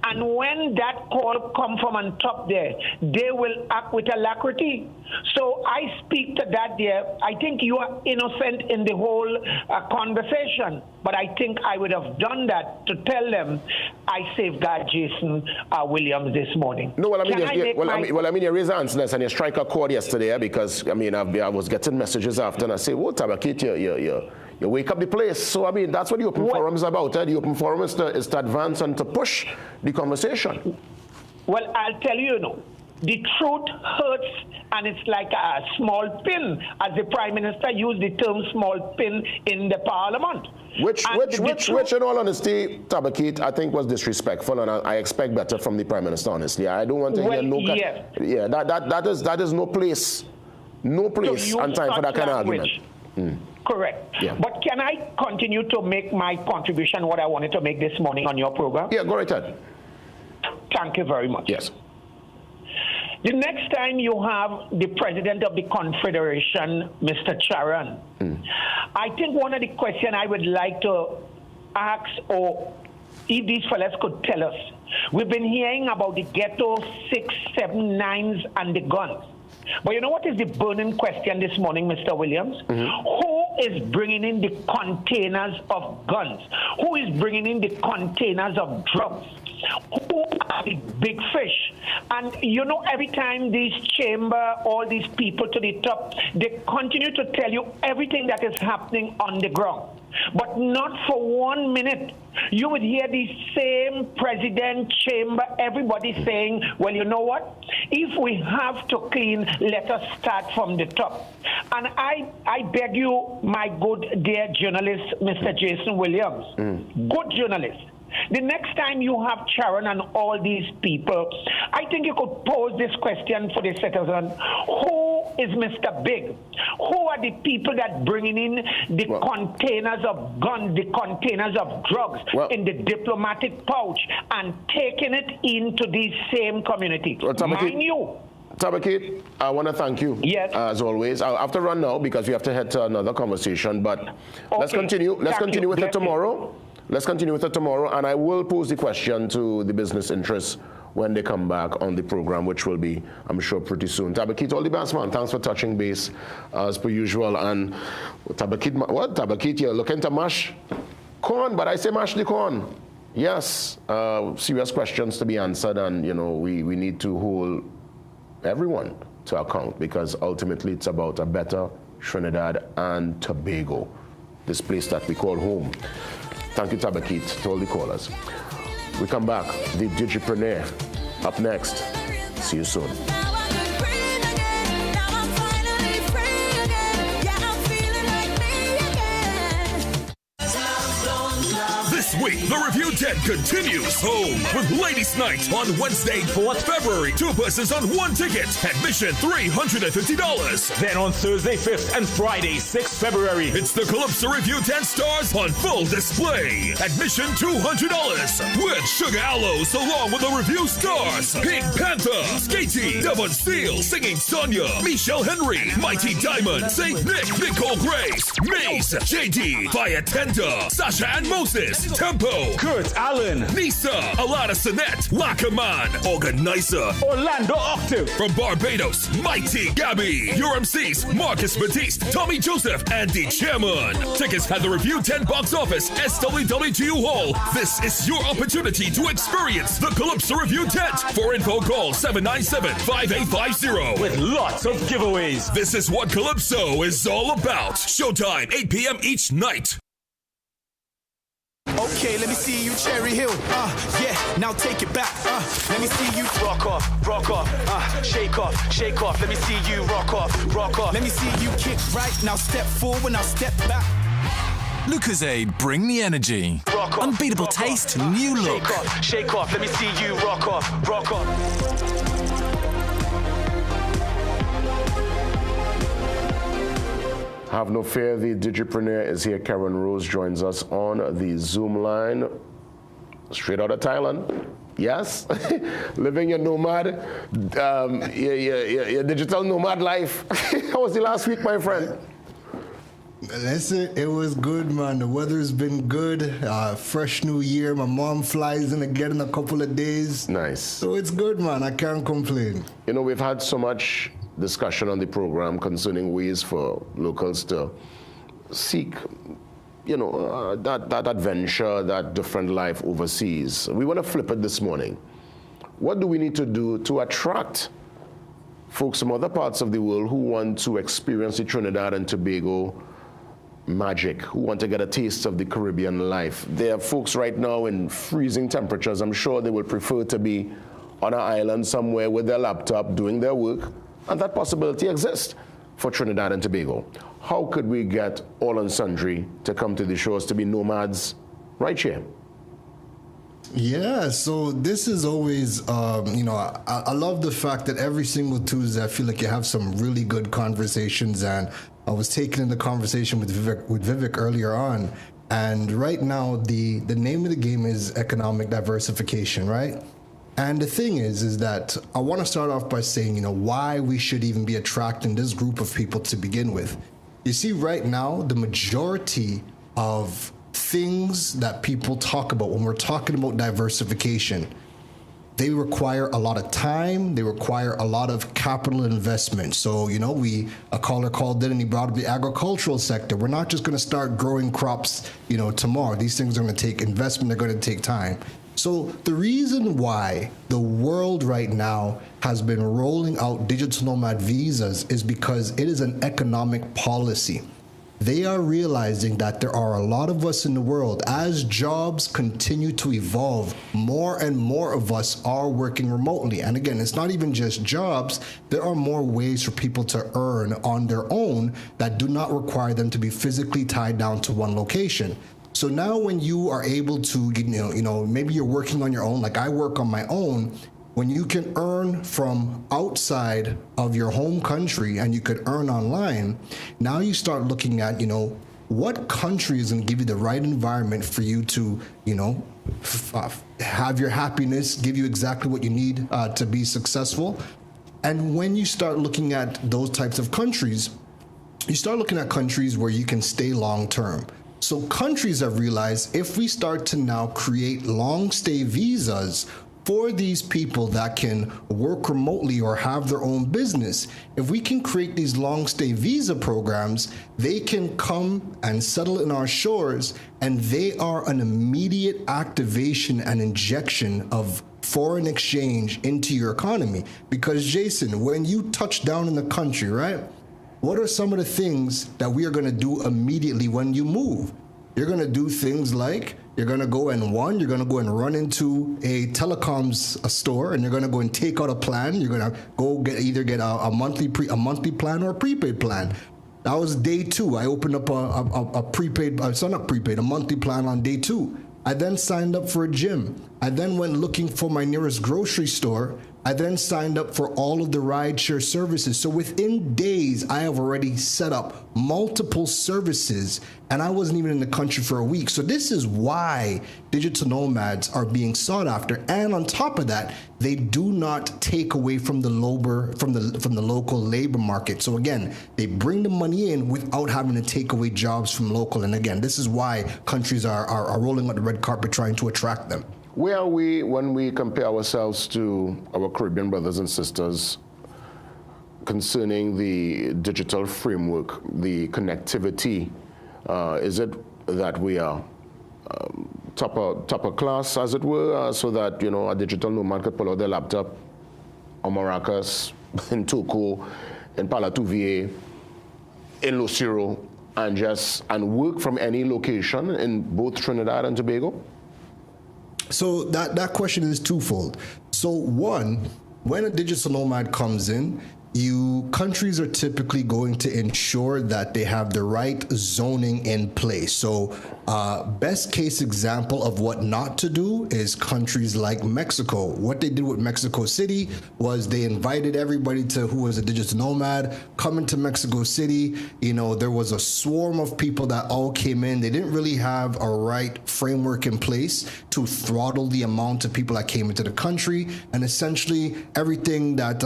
and when that call come from on top there, they will act with alacrity. So I speak to that there. I think you are innocent in the whole conversation, but I think I would have done that to tell them I safeguard Jason Williams this morning. No, well, I mean, you raised the answer and you strike a chord yesterday, because I mean, I was getting messages after, and I say, well, Tabakit, you wake up the place. So I mean, that's what the open forum is about. The open forum is to advance and to push the conversation. Well, I'll tell you, the truth hurts, and it's like a small pin, as the Prime Minister used the term small pin in the Parliament. Which in all honesty, Tabakit, I think was disrespectful, and I expect better from the Prime Minister, honestly. I don't want to hear no... Yes. Yeah, that is no place and time for that kind of argument. Correct. Yeah. But can I continue to make my contribution, what I wanted to make this morning on your program? Yeah, go right ahead. Thank you very much. Yes. The next time you have the President of the Confederation, Mr. Charan, I think one of the questions I would like to ask, or if these fellas could tell us, we've been hearing about the ghetto 679s and the guns. But you know what is the burning question this morning, Mr. Williams? Who is bringing in the containers of guns? Who is bringing in the containers of drugs? Who are the big fish? And you know, every time these chamber, all these people to the top, they continue to tell you everything that is happening on the ground. But not for 1 minute. You would hear the same president, chamber, everybody saying, well, you know what? If we have to clean, let us start from the top. And I beg you, my good, dear journalist, Mr. Jason Williams, good journalist, the next time you have Charan and all these people, I think you could pose this question for the citizen. Who is Mr. Big? Who are the people that bringing in the containers of guns, the containers of drugs in the diplomatic pouch and taking it into these same communities? Mind you. Tabakit, I want to thank you, as always. I'll have to run now because we have to head to another conversation, but let's continue. Let's continue with it tomorrow. Let's continue with it tomorrow, and I will pose the question to the business interests when they come back on the program, which will be, I'm sure, pretty soon. Tabakit, all the best, man. Thanks for touching base, as per usual. And Tabakit, what? Tabakit, you're looking to mash corn, but I say mash the corn. Yes, serious questions to be answered, and, you know, we need to hold everyone to account, because ultimately it's about a better Trinidad and Tobago, this place that we call home. Thank you, Tabakit, to all the callers. We come back, the Digipreneur, up next. See you soon. event continues. Home with Ladies Night on Wednesday, 4th February. 2 persons on 1 ticket. Admission $350. Then on Thursday, 5th and Friday, 6th February, it's the Calypso Review 10 Stars on full display. Admission $200 with Sugar Aloes along with the review stars Pink Panther, Skatey, Devon Steele, Singing Sonia, Michelle Henry, Mighty Diamond, Saint Nick, Nicole Grace, Maze, JD, Fire Tender, Sasha and Moses, Tempo, Kurt Allen, Nisa, Alana Sinette, Lackerman, Organizer, Orlando Octave. From Barbados, Mighty Gabby, your MCs, Marcus Batiste, Tommy Joseph, and the Chairman. Tickets at the Review 10 box office, SWWGU Hall. This is your opportunity to experience the Calypso Review tent. For info, call 797-5850. With lots of giveaways. This is what Calypso is all about. Showtime, 8 p.m. each night. Okay, let me see you, Cherry Hill. Yeah, now take it back. Let me see you rock off, shake off, shake off. Let me see you rock off, rock off. Let me see you kick right. Now step forward, now step back. Lucozade, bring the energy. Rock off, unbeatable rock taste, off. New look. Shake off. Let me see you rock off, rock off. Have no fear, the Digipreneur is here. Karen Rose joins us on the Zoom line, straight out of Thailand. Yes, living your nomad, your digital nomad life. How was the last week, my friend? Listen, it was good, man. The weather's been good. Fresh new year. My mom flies in again in a couple of days. Nice. So it's good, man. I can't complain. You know, we've had so much discussion on the program concerning ways for locals to seek, you know, that adventure, that different life overseas. We want to flip it this morning. What do we need to do to attract folks from other parts of the world who want to experience the Trinidad and Tobago magic, who want to get a taste of the Caribbean life? There are folks right now in freezing temperatures. I'm sure they will prefer to be on an island somewhere with their laptop doing their work, and that possibility exists for Trinidad and Tobago. How could we get all and sundry to come to the shores to be nomads right here? Yeah, so this is always, you know, I love the fact that every single Tuesday I feel like you have some really good conversations, and I was taking in the conversation with Vivek earlier on, and right now the name of the game is economic diversification, right? And the thing is that I want to start off by saying, you know, why we should even be attracting this group of people to begin with. You see, right now, the majority of things that people talk about when we're talking about diversification, they require a lot of time, they require a lot of capital investment. So, you know, a caller called in and he brought up the agricultural sector. We're not just going to start growing crops, you know, tomorrow. These things are going to take investment, they're going to take time. So the reason why the world right now has been rolling out digital nomad visas is because it is an economic policy. They are realizing that there are a lot of us in the world. As jobs continue to evolve, more and more of us are working remotely. And again, it's not even just jobs. There are more ways for people to earn on their own that do not require them to be physically tied down to one location. So now when you are able to, you know, maybe you're working on your own, like I work on my own, when you can earn from outside of your home country and you could earn online, now you start looking at, you know, what country is going to give you the right environment for you to, you know, have your happiness, give you exactly what you need to be successful. And when you start looking at those types of countries, you start looking at countries where you can stay long term. So countries have realized if we start to now create long stay visas for these people that can work remotely or have their own business, if we can create these long stay visa programs, they can come and settle in our shores, and they are an immediate activation and injection of foreign exchange into your economy. Because Jason, when you touch down in the country, right? What are some of the things that we are going to do immediately when you move? You're going to do things like you're going to go and run into a telecoms store, and you're going to go and take out a plan. You're going to go get a monthly plan or a prepaid plan. That was day 2. I opened up a monthly plan on day 2. I then signed up for a gym. I then went looking for my nearest grocery store. I then signed up for all of the rideshare services. So within days, I have already set up multiple services, and I wasn't even in the country for a week. So this is why digital nomads are being sought after. And on top of that, they do not take away from the local labor market. So again, they bring the money in without having to take away jobs from local. And again, this is why countries are rolling out the red carpet trying to attract them. Where are we when we compare ourselves to our Caribbean brothers and sisters concerning the digital framework, the connectivity? Is it that we are topper class, as it were, so that, you know, a digital nomad could pull out their laptop on Maracas, in Toco, in Palatuvier, in Lucero, and work from any location in both Trinidad and Tobago? So that question is twofold. So one, when a digital nomad comes in, countries are typically going to ensure that they have the right zoning in place. So best case example of what not to do is countries like Mexico. What they did with Mexico City was they invited everybody who was a digital nomad coming to Mexico City. You know, there was a swarm of people that all came in. They didn't really have a right framework in place to throttle the amount of people that came into the country. And essentially everything that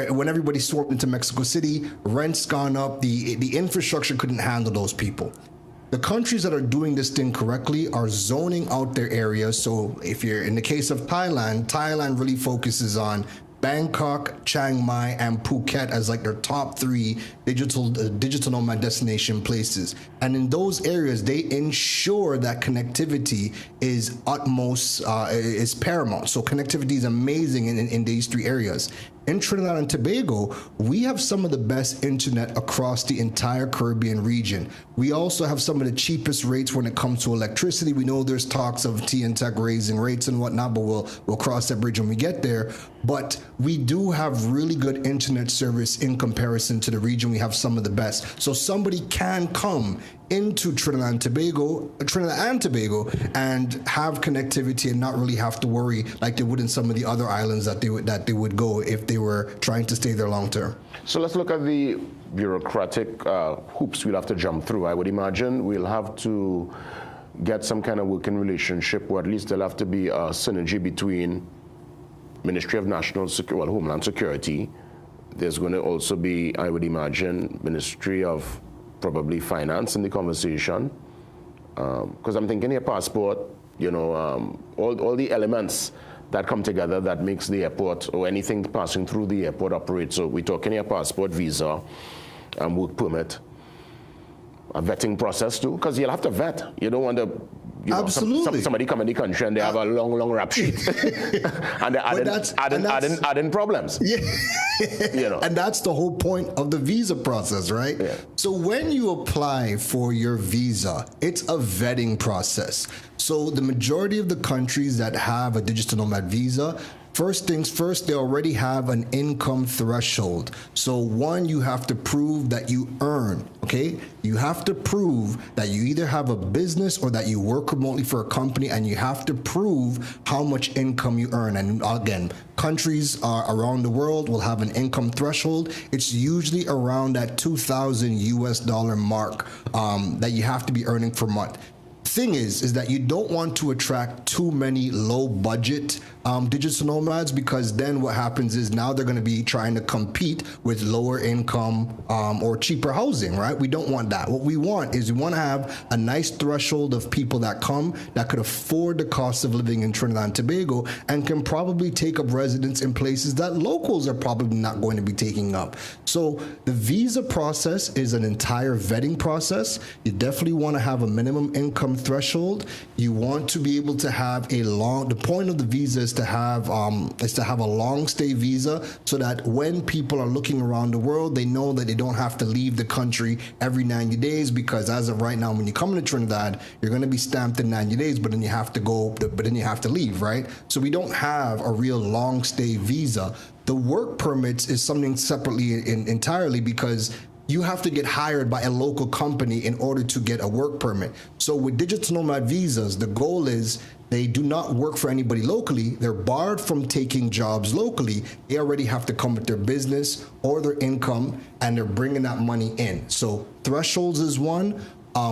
when everybody swarmed into Mexico City, rent's gone up, the infrastructure couldn't handle those people. The countries that are doing this thing correctly are zoning out their areas. So if you're in the case of Thailand really focuses on Bangkok, Chiang Mai, and Phuket as like their top 3 digital nomad destination places. And in those areas, they ensure that connectivity is is paramount. So connectivity is amazing in these 3 areas. In Trinidad and Tobago, we have some of the best internet across the entire Caribbean region. We also have some of the cheapest rates when it comes to electricity. We know there's talks of TNTech raising rates and whatnot, but we'll cross that bridge when we get there. But we do have really good internet service in comparison to the region. We have some of the best. So somebody can come into Trinidad and Tobago and have connectivity and not really have to worry like they would in some of the other islands that they would go if they were trying to stay there long term. So let's look at the bureaucratic hoops we'll have to jump through. I would imagine we'll have to get some kind of working relationship, or at least there'll have to be a synergy between Ministry of National Security, well, Homeland Security. There's going to also be, I would imagine, Ministry of probably Finance in the conversation, because I'm thinking your passport, you know, all the elements that come together that makes the airport or anything passing through the airport operate. So we're talking your passport, visa, work permit, a vetting process too, because you'll have to vet. You don't want to. Absolutely. Somebody come in the country and they have a long rap sheet, and they're adding problems. Yeah. You know. And that's the whole point of the visa process, right? Yeah. So when you apply for your visa, it's a vetting process. So the majority of the countries that have a digital nomad visa, first things first, they already have an income threshold. So one, you have to prove that you earn, okay? You have to prove that you either have a business or that you work remotely for a company, and you have to prove how much income you earn. And again, countries around the world will have an income threshold. It's usually around that $2,000 mark that you have to be earning per month. Thing is that you don't want to attract too many low budget digital nomads, because then what happens is now they're going to be trying to compete with lower income or cheaper housing, right? We don't want that. What we want is we want to have a nice threshold of people that come that could afford the cost of living in Trinidad and Tobago and can probably take up residence in places that locals are probably not going to be taking up. So the visa process is an entire vetting process. You definitely want to have a minimum income threshold. You want to be able to have the point of the visa is to have a long stay visa, so that when people are looking around the world, they know that they don't have to leave the country every 90 days, because as of right now, when you come into Trinidad, you're going to be stamped in 90 days, but then you have to leave, right? So we don't have a real long stay visa. The work permits is something separately entirely, because you have to get hired by a local company in order to get a work permit. So with digital nomad visas, the goal is they do not work for anybody locally. They're barred from taking jobs locally. They already have to come with their business or their income, and they're bringing that money in. So thresholds is one.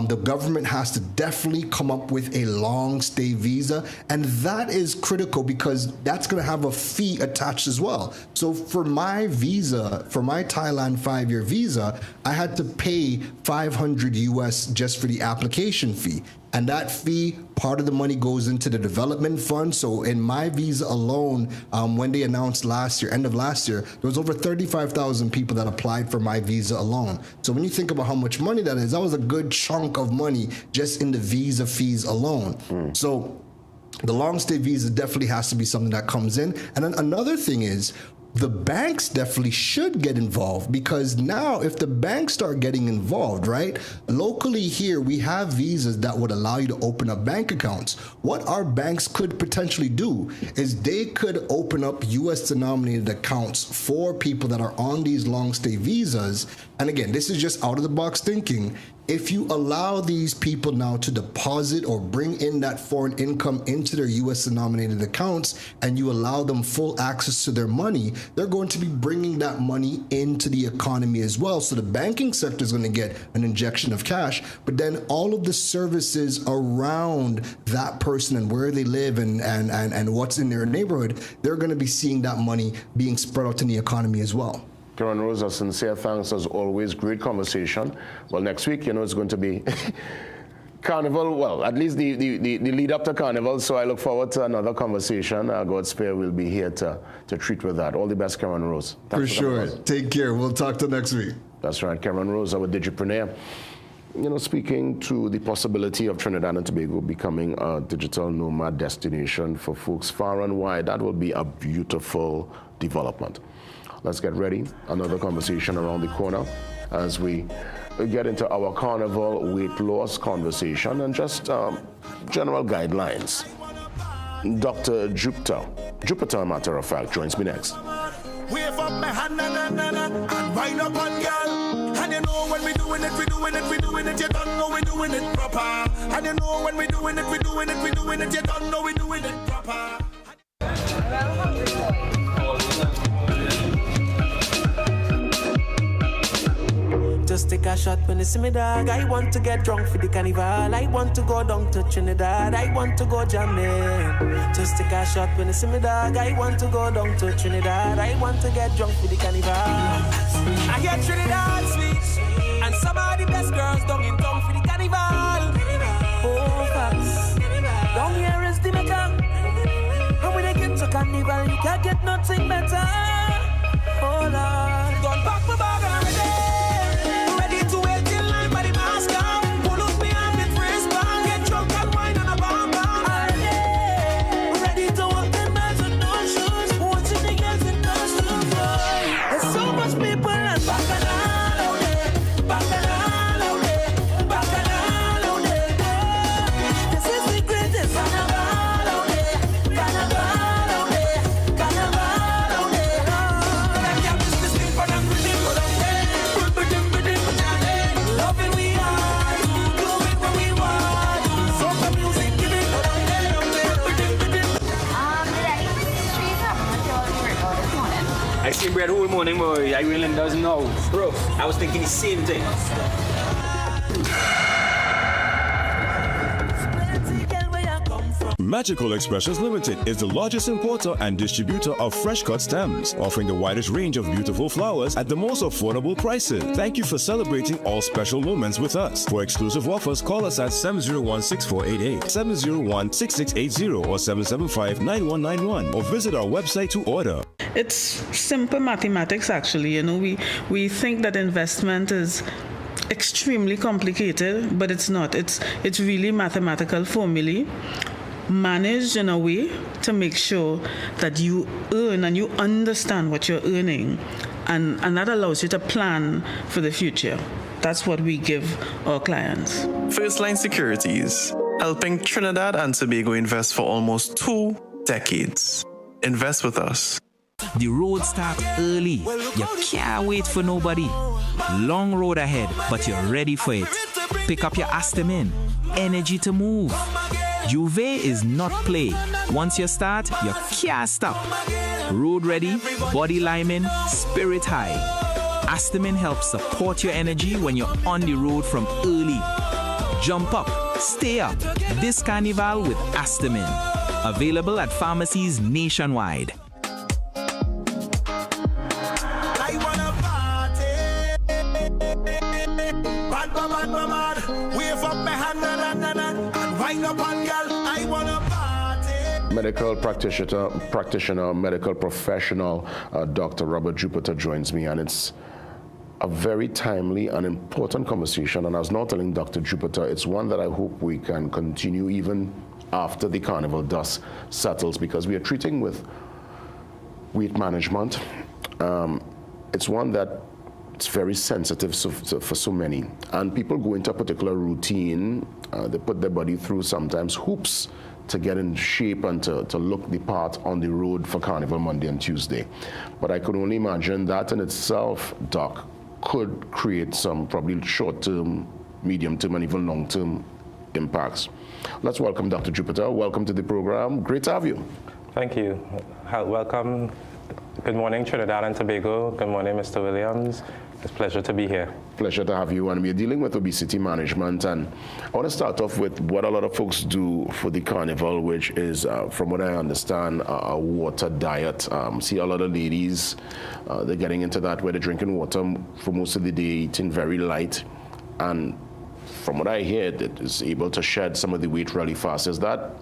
The government has to definitely come up with a long stay visa, and that is critical because that's going to have a fee attached as well. So for my visa, for my Thailand 5-year visa, I had to pay $500 US just for the application fee. And that fee, part of the money goes into the development fund. So in my visa alone, when they announced last year, end of last year, there was over 35,000 people that applied for my visa alone. So when you think about how much money that is, that was a good chunk of money just in the visa fees alone. So the long stay visa definitely has to be something that comes in. And then another thing is, the banks definitely should get involved, because now if the banks start getting involved, right, locally here we have visas that would allow you to open up bank accounts. What our banks could potentially do is they could open up US denominated accounts for people that are on these long stay visas. And again, this is just out of the box thinking. If you allow these people now to deposit or bring in that foreign income into their US denominated accounts, and you allow them full access to their money, they're going to be bringing that money into the economy as well. So the banking sector is going to get an injection of cash, but then all of the services around that person and where they live and what's in their neighborhood, they're going to be seeing that money being spread out in the economy as well. Karen Rose, a sincere thanks as always. Great conversation. Well, next week, it's going to be Carnival. Well, at least the lead up to Carnival. So I look forward to another conversation. God spare, we'll be here to treat with that. All the best, Karen Rose. Thanks for sure. Take care. We'll talk to next week. That's right. Karen Rose, our digipreneur. Speaking to the possibility of Trinidad and Tobago becoming a digital nomad destination for folks far and wide, that will be a beautiful development. Let's get ready. Another conversation around the corner as we get into our carnival weight loss conversation and just general guidelines. Dr. Jupiter, matter of fact, joins me next. Wave up my hand and wind up on girl. And you know when we doing it, we doing it, we doing it. You don't know we doing it proper. And you know when we doing it, we doing it, we doing it. You don't know we doing it proper. Just take a shot when you see me, dog. I want to get drunk for the carnival. I want to go down to Trinidad. I want to go jamming. Just take a shot when you see me, dog. I want to go down to Trinidad. I want to get drunk for the carnival. I hear Trinidad sweet, and some of the best girls down in town for the carnival. Oh, facts. Down here is the Mecca, and when they get to carnival, you can't get nothing better. Oh, Lord. Gone back for bag already. I seen bread all morning, boy. I really doesn't know. Bro, I was thinking the same thing. Magical Expressions Limited is the largest importer and distributor of fresh cut stems, offering the widest range of beautiful flowers at the most affordable prices. Thank you for celebrating all special moments with us. For exclusive offers, call us at 701-6488, 701-6680, or 775-9191, or visit our website to order. It's simple mathematics, actually. We think that investment is extremely complicated, but it's not. It's really mathematical formulae managed in a way to make sure that you earn and you understand what you're earning, and that allows you to plan for the future. That's what we give our clients. First Line Securities, helping Trinidad and Tobago invest for almost 2 decades. Invest with us. The road starts early. You can't wait for nobody. Long road ahead, but you're ready for it. pick up your Astamin. Energy to move. Juve is not play. Once you start, you can't stop. Road ready, body liming, spirit high. Astamin helps support your energy when you're on the road from early. Jump up, stay up. This carnival with Astamin. Available at pharmacies nationwide. I wanna party. Bad. Wave up my hand and wind up on girl. I wanna party. Medical practitioner, medical professional, Dr. Robert Jupiter joins me, and it's a very timely and important conversation. And I was now telling Dr. Jupiter, it's one that I hope we can continue even after the carnival dust settles, because we are treating with weight management. It's one that it's very sensitive for so many. And people go into a particular routine. They put their body through sometimes hoops to get in shape and to look the part on the road for Carnival Monday and Tuesday. But I could only imagine that in itself, Doc, could create some probably short-term, medium-term, and even long-term impacts. Let's welcome Dr. Jupiter. Welcome to the program. Great to have you. Thank you. Welcome. Good morning, Trinidad and Tobago. Good morning, Mr. Williams. It's a pleasure to be here. Pleasure to have you. And we're dealing with obesity management. And I want to start off with what a lot of folks do for the carnival, which is, from what I understand, a water diet. See a lot of ladies, they're getting into that where they're drinking water for most of the day, eating very light. And from what I hear, it is able to shed some of the weight really fast. Is that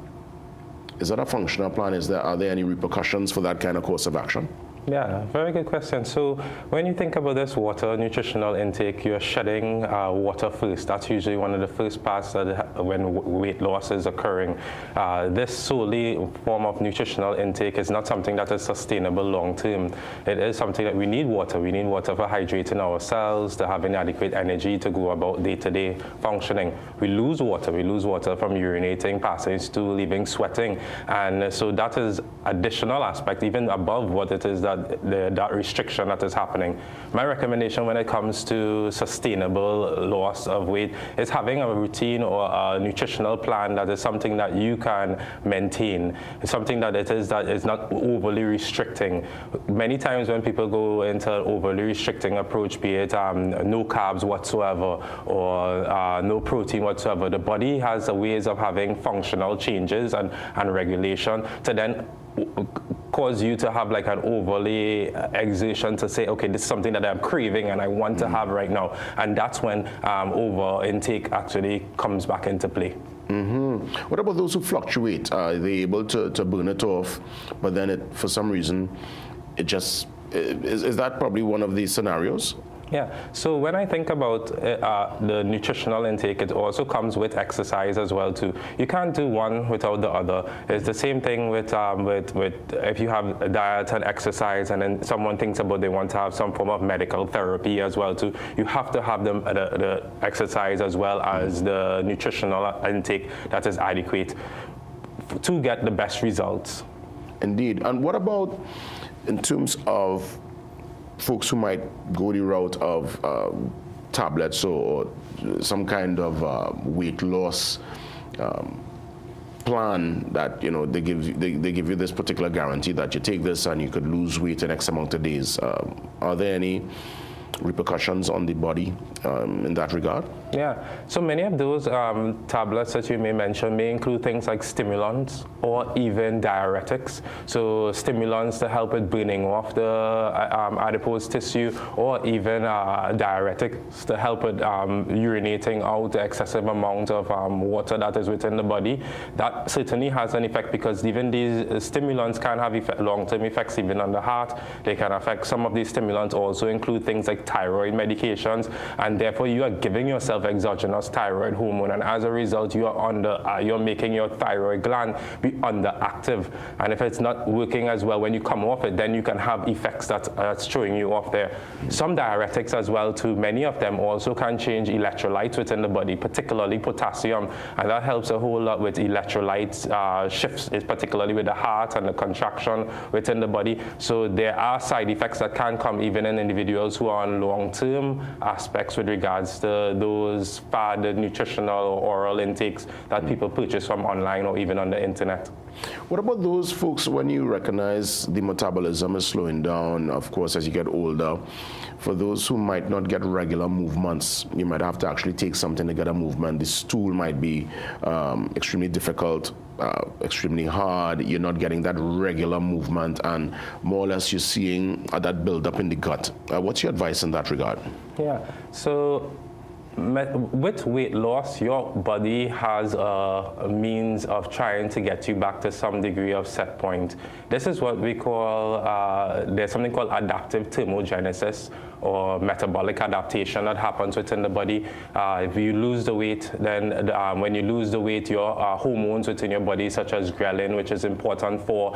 a functional plan? Are there any repercussions for that kind of course of action? Yeah, very good question. So when you think about this water nutritional intake, you're shedding water first. That's usually one of the first parts that when weight loss is occurring. This solely form of nutritional intake is not something that is sustainable long term. It is something that we need water. We need water for hydrating our cells, to having adequate energy to go about day-to-day functioning. We lose water. We lose water from urinating, passing stool, leaving, sweating. And so that is additional aspect, even above what it is that restriction that is happening. My recommendation when it comes to sustainable loss of weight is having a routine or a nutritional plan that is something that you can maintain. It's something that is not overly restricting. Many times when people go into an overly restricting approach, be it no carbs whatsoever or no protein whatsoever, the body has ways of having functional changes and regulation to then cause you to have like an overly exertion to say, okay, this is something that I'm craving and I want to have right now. And that's when over intake actually comes back into play. What about those who fluctuate? Are they able to burn it off, but then for some reason, it just, is that probably one of these scenarios? Yeah, so when I think about the nutritional intake, it also comes with exercise as well too. You can't do one without the other. It's the same thing with if you have a diet and exercise and then someone thinks about they want to have some form of medical therapy as well too. You have to have the exercise as well as the nutritional intake that is adequate to get the best results. Indeed. And what about in terms of folks who might go the route of tablets or some kind of weight loss plan that, you know, they give you this particular guarantee that you take this and you could lose weight in X amount of days. Are there any repercussions on the body in that regard? Yeah, so many of those tablets that you may mention may include things like stimulants or even diuretics. So stimulants to help with burning off the adipose tissue, or even diuretics to help with urinating out the excessive amount of water that is within the body. That certainly has an effect, because even these stimulants can have long-term effects even on the heart. They can affect, some of these stimulants also include things like thyroid medications, and therefore you are giving yourself exogenous thyroid hormone, and as a result you are you're making your thyroid gland be underactive, and if it's not working as well when you come off it, then you can have effects that's throwing you off there. Some diuretics as well too, many of them also can change electrolytes within the body, particularly potassium, and that helps a whole lot with electrolytes shifts, particularly with the heart and the contraction within the body. So there are side effects that can come even in individuals who are on long-term aspects with regards to those fad nutritional or oral intakes that people purchase from online or even on the internet. What about those folks when you recognize the metabolism is slowing down, of course, as you get older? For those who might not get regular movements, you might have to actually take something to get a movement. The stool might be extremely difficult, extremely hard. You're not getting that regular movement, and more or less you're seeing that build-up in the gut. What's your advice in that regard? Yeah, so with weight loss, your body has a means of trying to get you back to some degree of set point. This is what we call, there's something called adaptive thermogenesis, or metabolic adaptation that happens within the body. If you lose the weight, then when you lose the weight, your hormones within your body, such as ghrelin, which is important for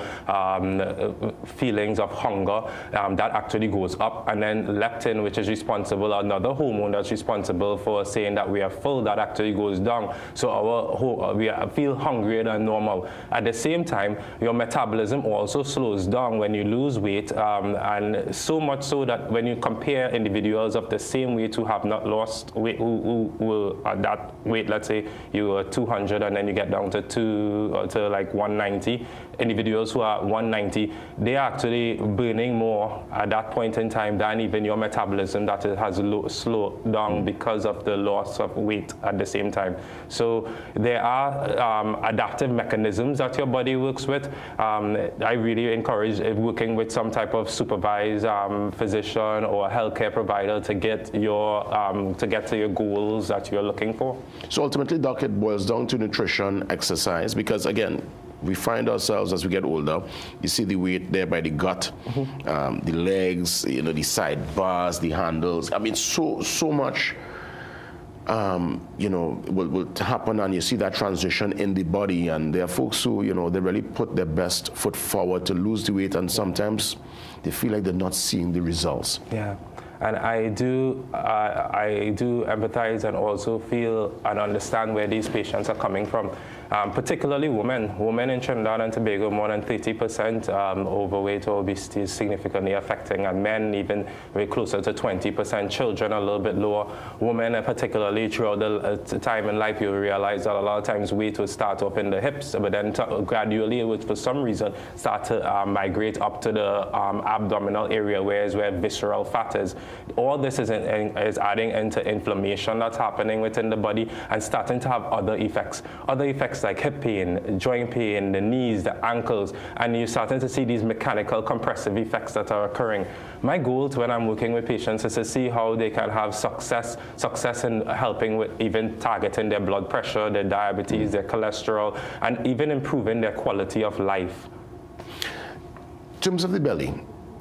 feelings of hunger, that actually goes up. And then leptin, which is responsible, another hormone that's responsible for saying that we are full, that actually goes down. So we feel hungrier than normal. At the same time, your metabolism also slows down when you lose weight, and so much so that when you compare individuals of the same weight who have not lost weight, who were at that weight, let's say you were 200 and then you get down to like 190, individuals who are 190, they are actually burning more at that point in time than even your metabolism that has slowed down because of the loss of weight at the same time. So there are adaptive mechanisms that your body works with. I really encourage working with some type of supervised physician or healthcare provider to get to your goals that you're looking for. So ultimately, Doc, it boils down to nutrition, exercise, because again, we find ourselves as we get older, you see the weight there by the gut, the legs, the side bars, the handles. I mean, so much, will happen, and you see that transition in the body. And there are folks who, they really put their best foot forward to lose the weight, and sometimes they feel like they're not seeing the results. Yeah. And I do empathize and also feel and understand where these patients are coming from. Particularly women. Women in Trinidad and Tobago, more than 30% overweight or obesity is significantly affecting, and men even way closer to 20%. Children a little bit lower. Women, particularly throughout the time in life, you realize that a lot of times weight will start up in the hips, but then gradually it would, for some reason, start to migrate up to the abdominal area, where visceral fat is. All this is adding into inflammation that's happening within the body and starting to have other effects. Other effects like hip pain, joint pain, the knees, the ankles, and you're starting to see these mechanical compressive effects that are occurring. My goal when I'm working with patients is to see how they can have success in helping with even targeting their blood pressure, their diabetes, their cholesterol, and even improving their quality of life. In terms of the belly,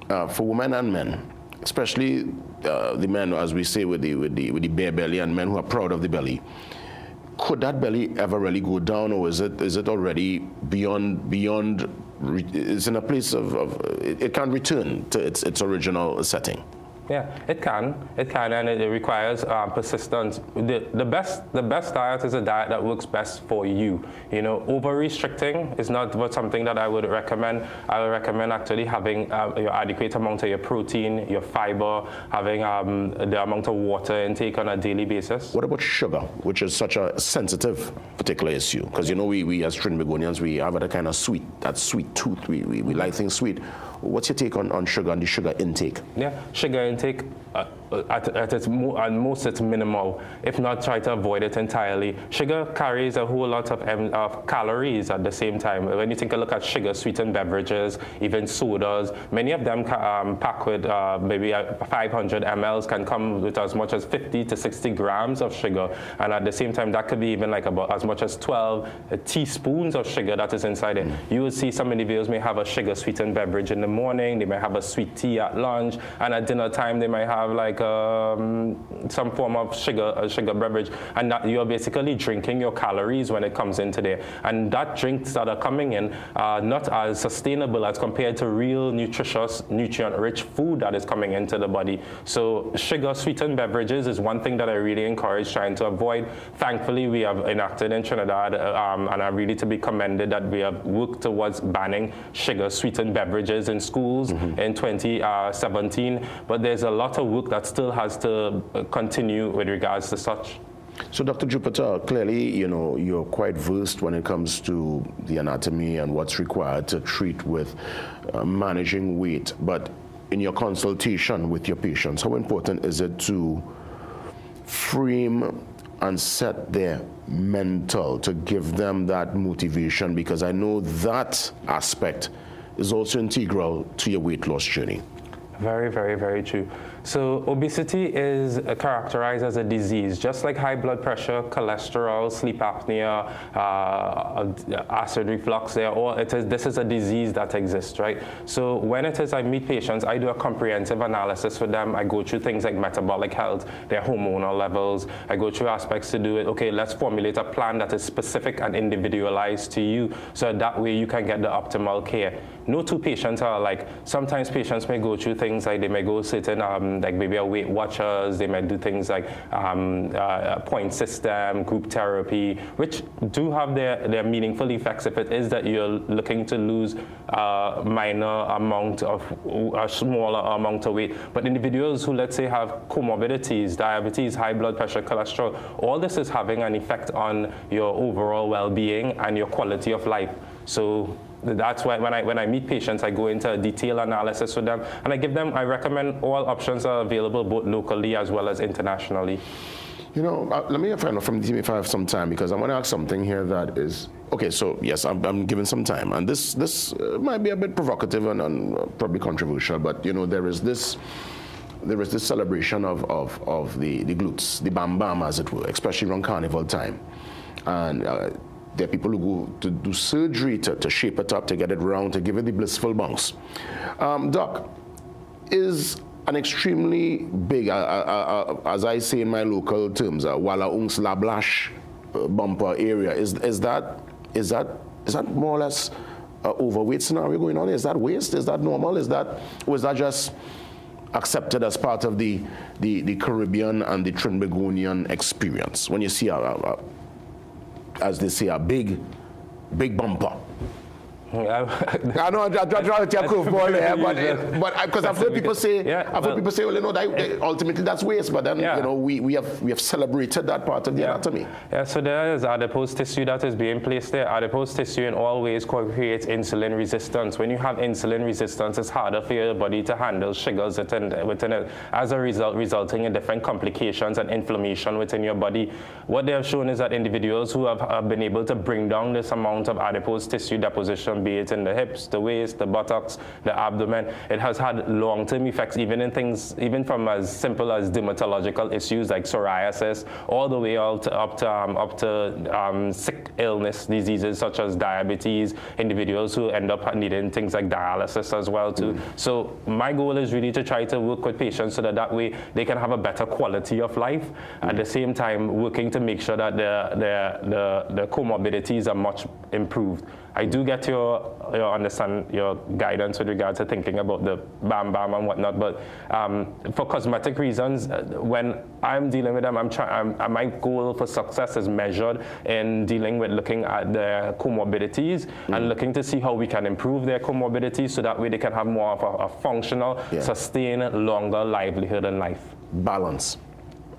for women and men, especially the men, as we say, with the bare belly, and men who are proud of the belly, could that belly ever really go down, or is it already beyond? It's in a place of it can't return to its original setting? Yeah, it can, and it requires persistence. The best diet is a diet that works best for you. Over restricting is not something that I would recommend. I would recommend actually having your adequate amount of your protein, your fiber, having the amount of water intake on a daily basis. What about sugar, which is such a sensitive particular issue? Because we as Trinbagonians, we have that kind of sweet tooth. We like things sweet. What's your take on sugar and the sugar intake? Yeah, sugar intake at most it's minimal. If not, try to avoid it entirely. Sugar carries a whole lot of calories at the same time. When you take a look at sugar-sweetened beverages, even sodas, many of them pack with maybe 500 mLs can come with as much as 50 to 60 grams of sugar. And at the same time, that could be even like about as much as 12 teaspoons of sugar that is inside it. You will see some individuals may have a sugar-sweetened beverage in the morning, they might have a sweet tea at lunch, and at dinner time they might have like some form of sugar beverage, and that you're basically drinking your calories when it comes into there. And that drinks that are coming in are not as sustainable as compared to real nutritious, nutrient-rich food that is coming into the body. So sugar-sweetened beverages is one thing that I really encourage trying to avoid. Thankfully, we have enacted in Trinidad, and I'm really to be commended that we have worked towards banning sugar-sweetened beverages in schools in 2017. But there's a lot of work that still has to continue with regards to such. So, Dr. Jupiter, clearly, you know, you're quite versed when it comes to the anatomy and what's required to treat with managing weight. But in your consultation with your patients, how important is it to frame and set their mental, to give them that motivation? Because I know that aspect is also integral to your weight loss journey. Very, very, very true. So obesity is characterized as a disease, just like high blood pressure, cholesterol, sleep apnea, acid reflux. This is a disease that exists, right? So when it is I meet patients, I do a comprehensive analysis for them. I go through things like metabolic health, their hormonal levels. I go through aspects to do it. Okay, let's formulate a plan that is specific and individualized to you, so that way you can get the optimal care. No two patients are alike. Sometimes patients may go through things like they may go certain like maybe a Weight Watchers, they might do things like point system, group therapy, which do have their meaningful effects if it is that you're looking to lose a smaller amount of weight. But individuals who, let's say, have comorbidities, diabetes, high blood pressure, cholesterol, all this is having an effect on your overall well-being and your quality of life. So that's why when I meet patients, I go into a detailed analysis with them, and I recommend all options are available both locally as well as internationally. You know, let me find out from the team if I have some time, because I want to ask something here that is, okay, so yes, I'm given some time, and this might be a bit provocative and probably controversial, but you know, there is this celebration of the glutes, the bam bam as it were, especially around carnival time. And there are people who go to do surgery to shape it up, to get it round, to give it the blissful bounce. Doc, is an extremely big, as I say in my local terms, wala ungs lablash bumper area, is that more or less overweight scenario going on? Is that waste? Is that normal? Was that just accepted as part of the Caribbean and the Trinbagonian experience when you see as they say, a big bumper? I know I'm trying to take a curveball there, but because I've heard people say, well, you know, that ultimately that's waste. But then, you know, we have celebrated that part of the anatomy. Yeah. So there is adipose tissue that is being placed there. Adipose tissue in all ways creates insulin resistance. When you have insulin resistance, it's harder for your body to handle sugars within it. As a result, resulting in different complications and inflammation within your body. What they have shown is that individuals who have been able to bring down this amount of adipose tissue deposition, be it in the hips, the waist, the buttocks, the abdomen, it has had long-term effects, even from as simple as dermatological issues like psoriasis, all the way up to sick illness diseases such as diabetes, individuals who end up needing things like dialysis as well too. So my goal is really to try to work with patients so that way they can have a better quality of life, at the same time working to make sure that the comorbidities are much improved. I do get your guidance with regard to thinking about the bam bam and whatnot, but for cosmetic reasons, when I'm dealing with them, my goal for success is measured in dealing with looking at their comorbidities and looking to see how we can improve their comorbidities so that way they can have more of a functional, sustained, longer livelihood in life. Balance.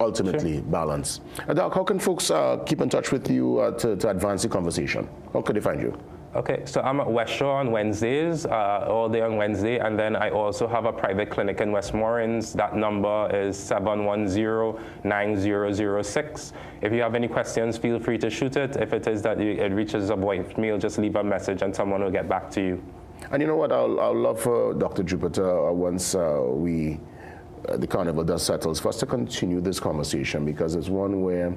Ultimately, balance. Doc, how can folks keep in touch with you to advance the conversation? How could they find you? Okay, so I'm at West Shore on Wednesdays, all day on Wednesday, and then I also have a private clinic in Westmoreland. That number is 710-9006. If you have any questions, feel free to shoot it. If it is that it reaches a voicemail, just leave a message and someone will get back to you. And you know what, I'll love for Dr. Jupiter, once the carnival does settles, for us to continue this conversation, because it's one where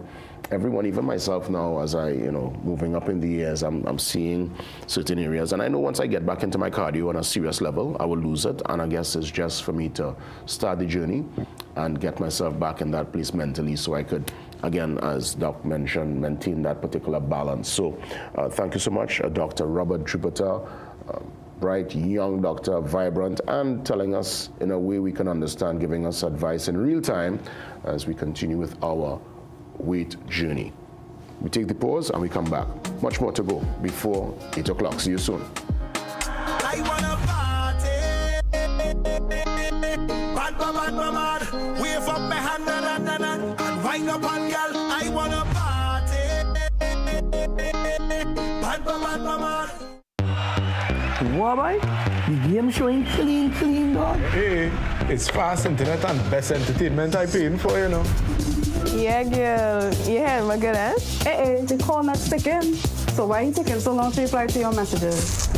everyone, even myself now, as I, moving up in the years, I'm seeing certain areas, and I know once I get back into my cardio on a serious level, I will lose it, and I guess it's just for me to start the journey and get myself back in that place mentally so I could, again, as Doc mentioned, maintain that particular balance. So thank you so much, Dr. Robert Jupiter, bright, young doctor, vibrant, and telling us in a way we can understand, giving us advice in real time as we continue with our weight journey. We take the pause and we come back. Much more to go before 8 o'clock. See you soon. I wanna bad. Wave up my hand and wind up on girl. I wanna party. What, boy? The game showing clean, dog. Hey, it's fast internet and best entertainment I paying for, you know. Yeah, girl. You heard my good, eh? Hey, the call not sticking. So why you taking so long to reply to your messages?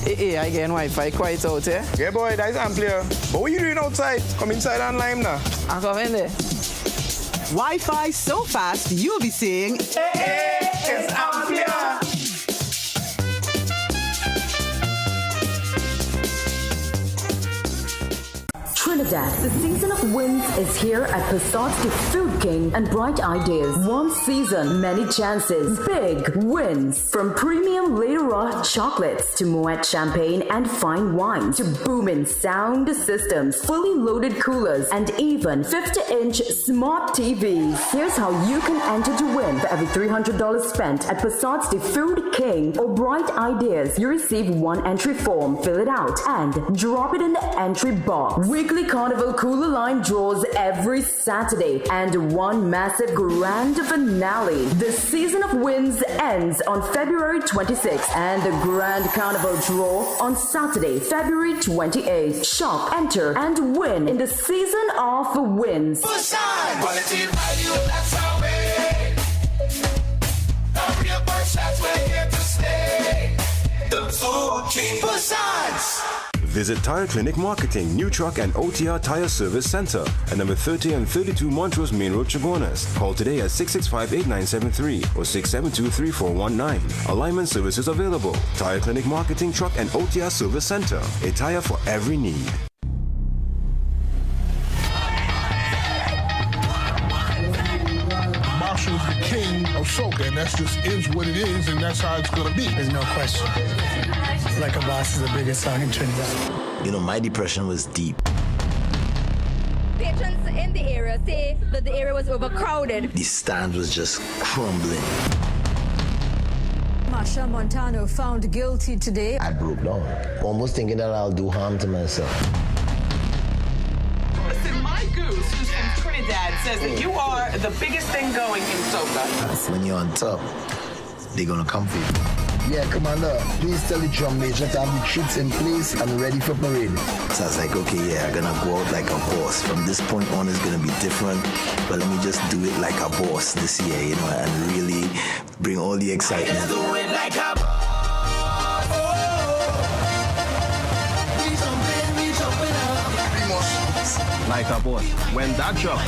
Hey, I getting Wi-Fi quite out here. Yeah, boy, that's Amplia. But what you doing outside? Come inside and lime now. I come in there. Wi-Fi so fast, you'll be saying, hey, it's Amplia. Trinidad, the season of wins is here at Passat's The Food King and Bright Ideas. One season, many chances, big wins. From premium Le Roi chocolates to Moet champagne and fine wine to booming sound systems, fully loaded coolers, and even 50-inch smart TVs. Here's how you can enter to win. For every $300 spent at Passat's The Food King or Bright Ideas, you receive one entry form, fill it out, and drop it in the entry box. Weekly Carnival Cooler Line draws every Saturday and one massive grand finale. The season of wins ends on February 26th and the grand carnival draw on Saturday, February 28th. Shop, enter, and win in the season of wins. Quality value, that's our way. The real Passats, we're here to stay. The Food King Passats. Visit Tire Clinic Marketing, New Truck and OTR Tire Service Center at number 30 and 32 Montrose Main Road, Chaguanas. Call today at 665-8973 or 672-3419. Alignment services available. Tire Clinic Marketing, Truck and OTR Service Center. A tire for every need. Marshall's the king of soca, and that just is what it is, and that's how it's gonna be. There's no question. Like a Boss is the biggest song in Trinidad. You know, my depression was deep. Patrons in the area say that the area was overcrowded. The stand was just crumbling. Marsha Montano found guilty today. I broke down, almost thinking that I'll do harm to myself. Listen, my goose, who's from Trinidad, says that you are the biggest thing going in soca. When you're on top, they're gonna come for you. Yeah, Commander, please tell the drum major to have the troops in place and ready for parade. So I was like, okay, yeah, I'm gonna go out like a boss. From this point on, it's gonna be different, but let me just do it like a boss this year, you know, and really bring all the excitement. Do it like a boss. We jumping up. Like a boss. When that drop,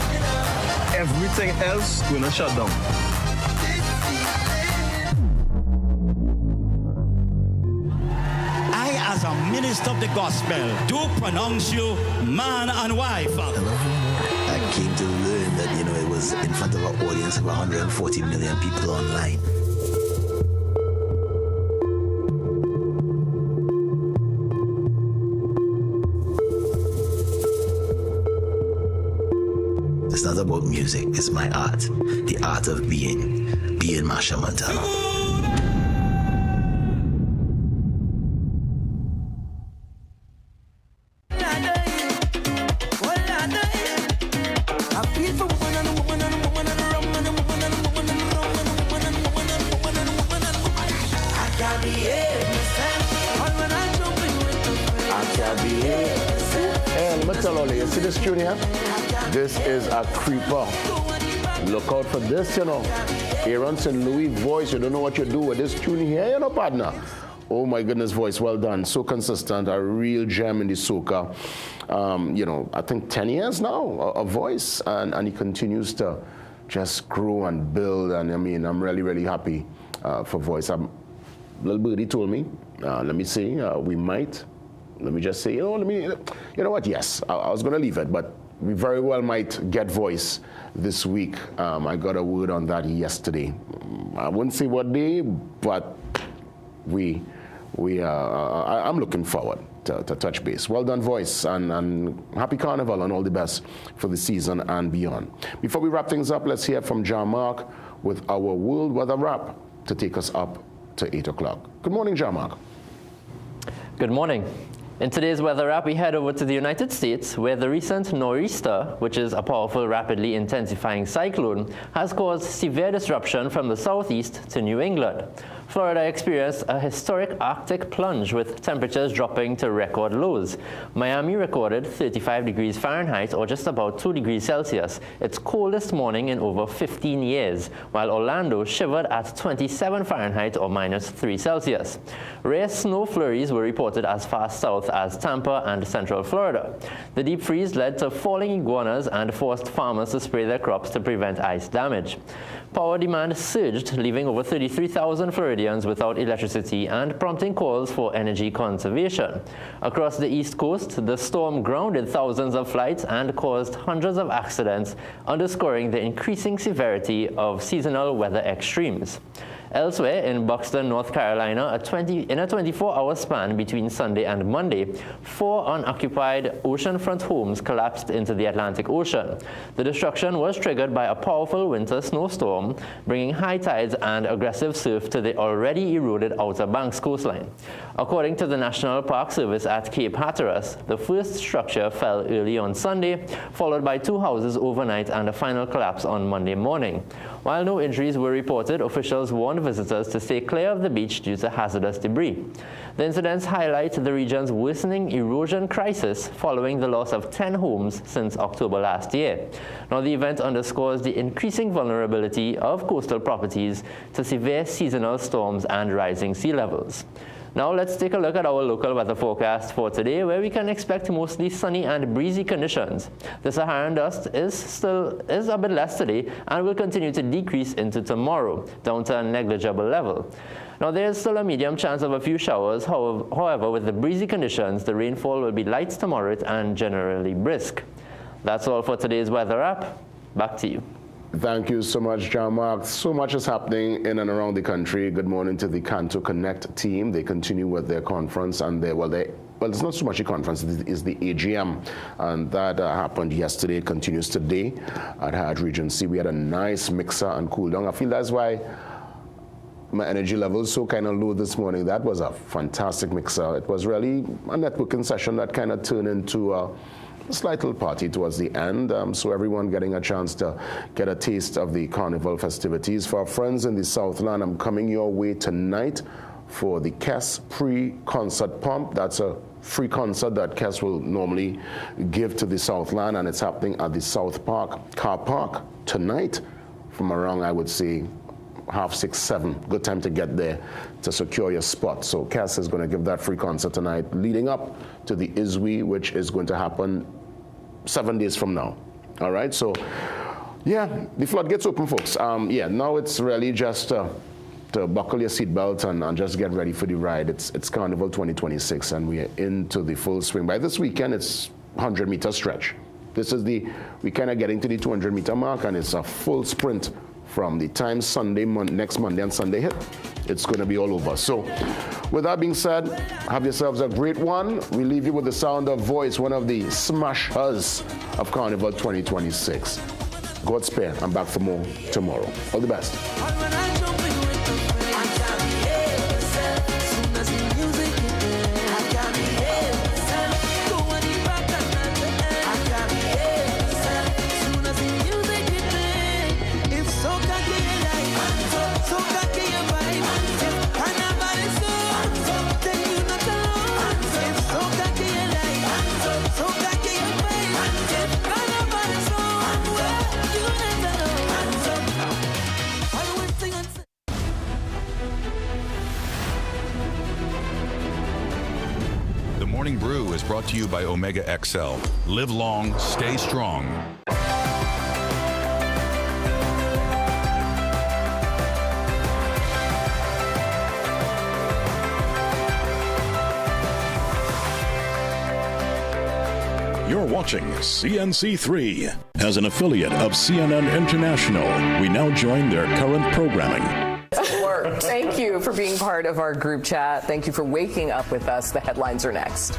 everything else gonna shut down. As a minister of the gospel, do pronounce you man and wife. I came to learn that, you know, it was in front of an audience of 140 million people online. It's not about music, it's my art. The art of being Marsha Montano. See this tune here? This is a creeper. Look out for this, you know. Aaron St. Louis voice. You don't know what you do with this tune here, you know, partner. Oh my goodness, voice, well done. So consistent, a real gem in the soca. You know, I think 10 years now, a voice, and he continues to just grow and build. And I mean, I'm really, really happy for voice. Little birdie told me, let me see, we might. Let me just say, you know what, yes, I was going to leave it, but we very well might get voice this week. I got a word on that yesterday. I wouldn't say what day, but I'm looking forward to touch base. Well done, Voice, and happy Carnival and all the best for the season and beyond. Before we wrap things up, let's hear from John Mark with our World Weather Wrap to take us up to 8 o'clock. Good morning, John Mark. Good morning. In today's weather wrap, we head over to the United States, where the recent nor'easter, which is a powerful, rapidly intensifying cyclone, has caused severe disruption from the southeast to New England. Florida experienced a historic Arctic plunge with temperatures dropping to record lows. Miami recorded 35 degrees Fahrenheit, or just about 2 degrees Celsius, its coldest morning in over 15 years, while Orlando shivered at 27 Fahrenheit, or -3 Celsius. Rare snow flurries were reported as far south as Tampa and central Florida. The deep freeze led to falling iguanas and forced farmers to spray their crops to prevent ice damage. Power demand surged, leaving over 33,000 Floridians without electricity and prompting calls for energy conservation. Across the East Coast, the storm grounded thousands of flights and caused hundreds of accidents, underscoring the increasing severity of seasonal weather extremes. Elsewhere, in Buxton, North Carolina, in a 24-hour span between Sunday and Monday, 4 unoccupied oceanfront homes collapsed into the Atlantic Ocean. The destruction was triggered by a powerful winter snowstorm, bringing high tides and aggressive surf to the already eroded Outer Banks coastline. According to the National Park Service at Cape Hatteras, the first structure fell early on Sunday, followed by 2 houses overnight and a final collapse on Monday morning. While no injuries were reported, officials warned visitors to stay clear of the beach due to hazardous debris. The incidents highlight the region's worsening erosion crisis following the loss of 10 homes since October last year. Now, the event underscores the increasing vulnerability of coastal properties to severe seasonal storms and rising sea levels. Now let's take a look at our local weather forecast for today, where we can expect mostly sunny and breezy conditions. The Saharan dust is a bit less today and will continue to decrease into tomorrow, down to a negligible level. Now there is still a medium chance of a few showers. However, with the breezy conditions, the rainfall will be light to moderate and generally brisk. That's all for today's weather app. Back to you. Thank you so much, John Mark. So much is happening in and around the country. Good morning to the Canto Connect team. They continue with their conference, and well, it's not so much a conference, it's the AGM, and that happened yesterday, continues today at Hyatt Regency. We had a nice mixer and cool down. I feel that's why my energy levels so kind of low this morning. That was a fantastic mixer. It was really a networking session that kind of turned into a slight little party towards the end, so everyone getting a chance to get a taste of the carnival festivities. For our friends in the Southland, I'm coming your way tonight for the KES pre-concert pump. That's a free concert that KES will normally give to the Southland, and it's happening at the South Park car park tonight from around, I would say, 6:30, 7. Good time to get there to secure your spot. So KES is going to give that free concert tonight, leading up to the ISWI, which is going to happen 7 days from now. All right, so yeah, the floodgates open, folks. Now it's really just to buckle your seatbelt and just get ready for the ride. It's Carnival 2026, and we are into the full swing. By this weekend, it's 100-meter stretch. We kind of getting to the 200-meter mark, and it's a full sprint from the time next Monday and Sunday hit. It's going to be all over. So with that being said, have yourselves a great one. We leave you with the sound of Voice, one of the smashers of Carnival 2026. God spare. I'm back for more tomorrow. All the best. Brew is brought to you by Omega XL. Live long, stay strong. You're watching CNC3. As an affiliate of CNN International, we now join their current programming. Thank you for being part of our group chat. Thank you for waking up with us. The headlines are next.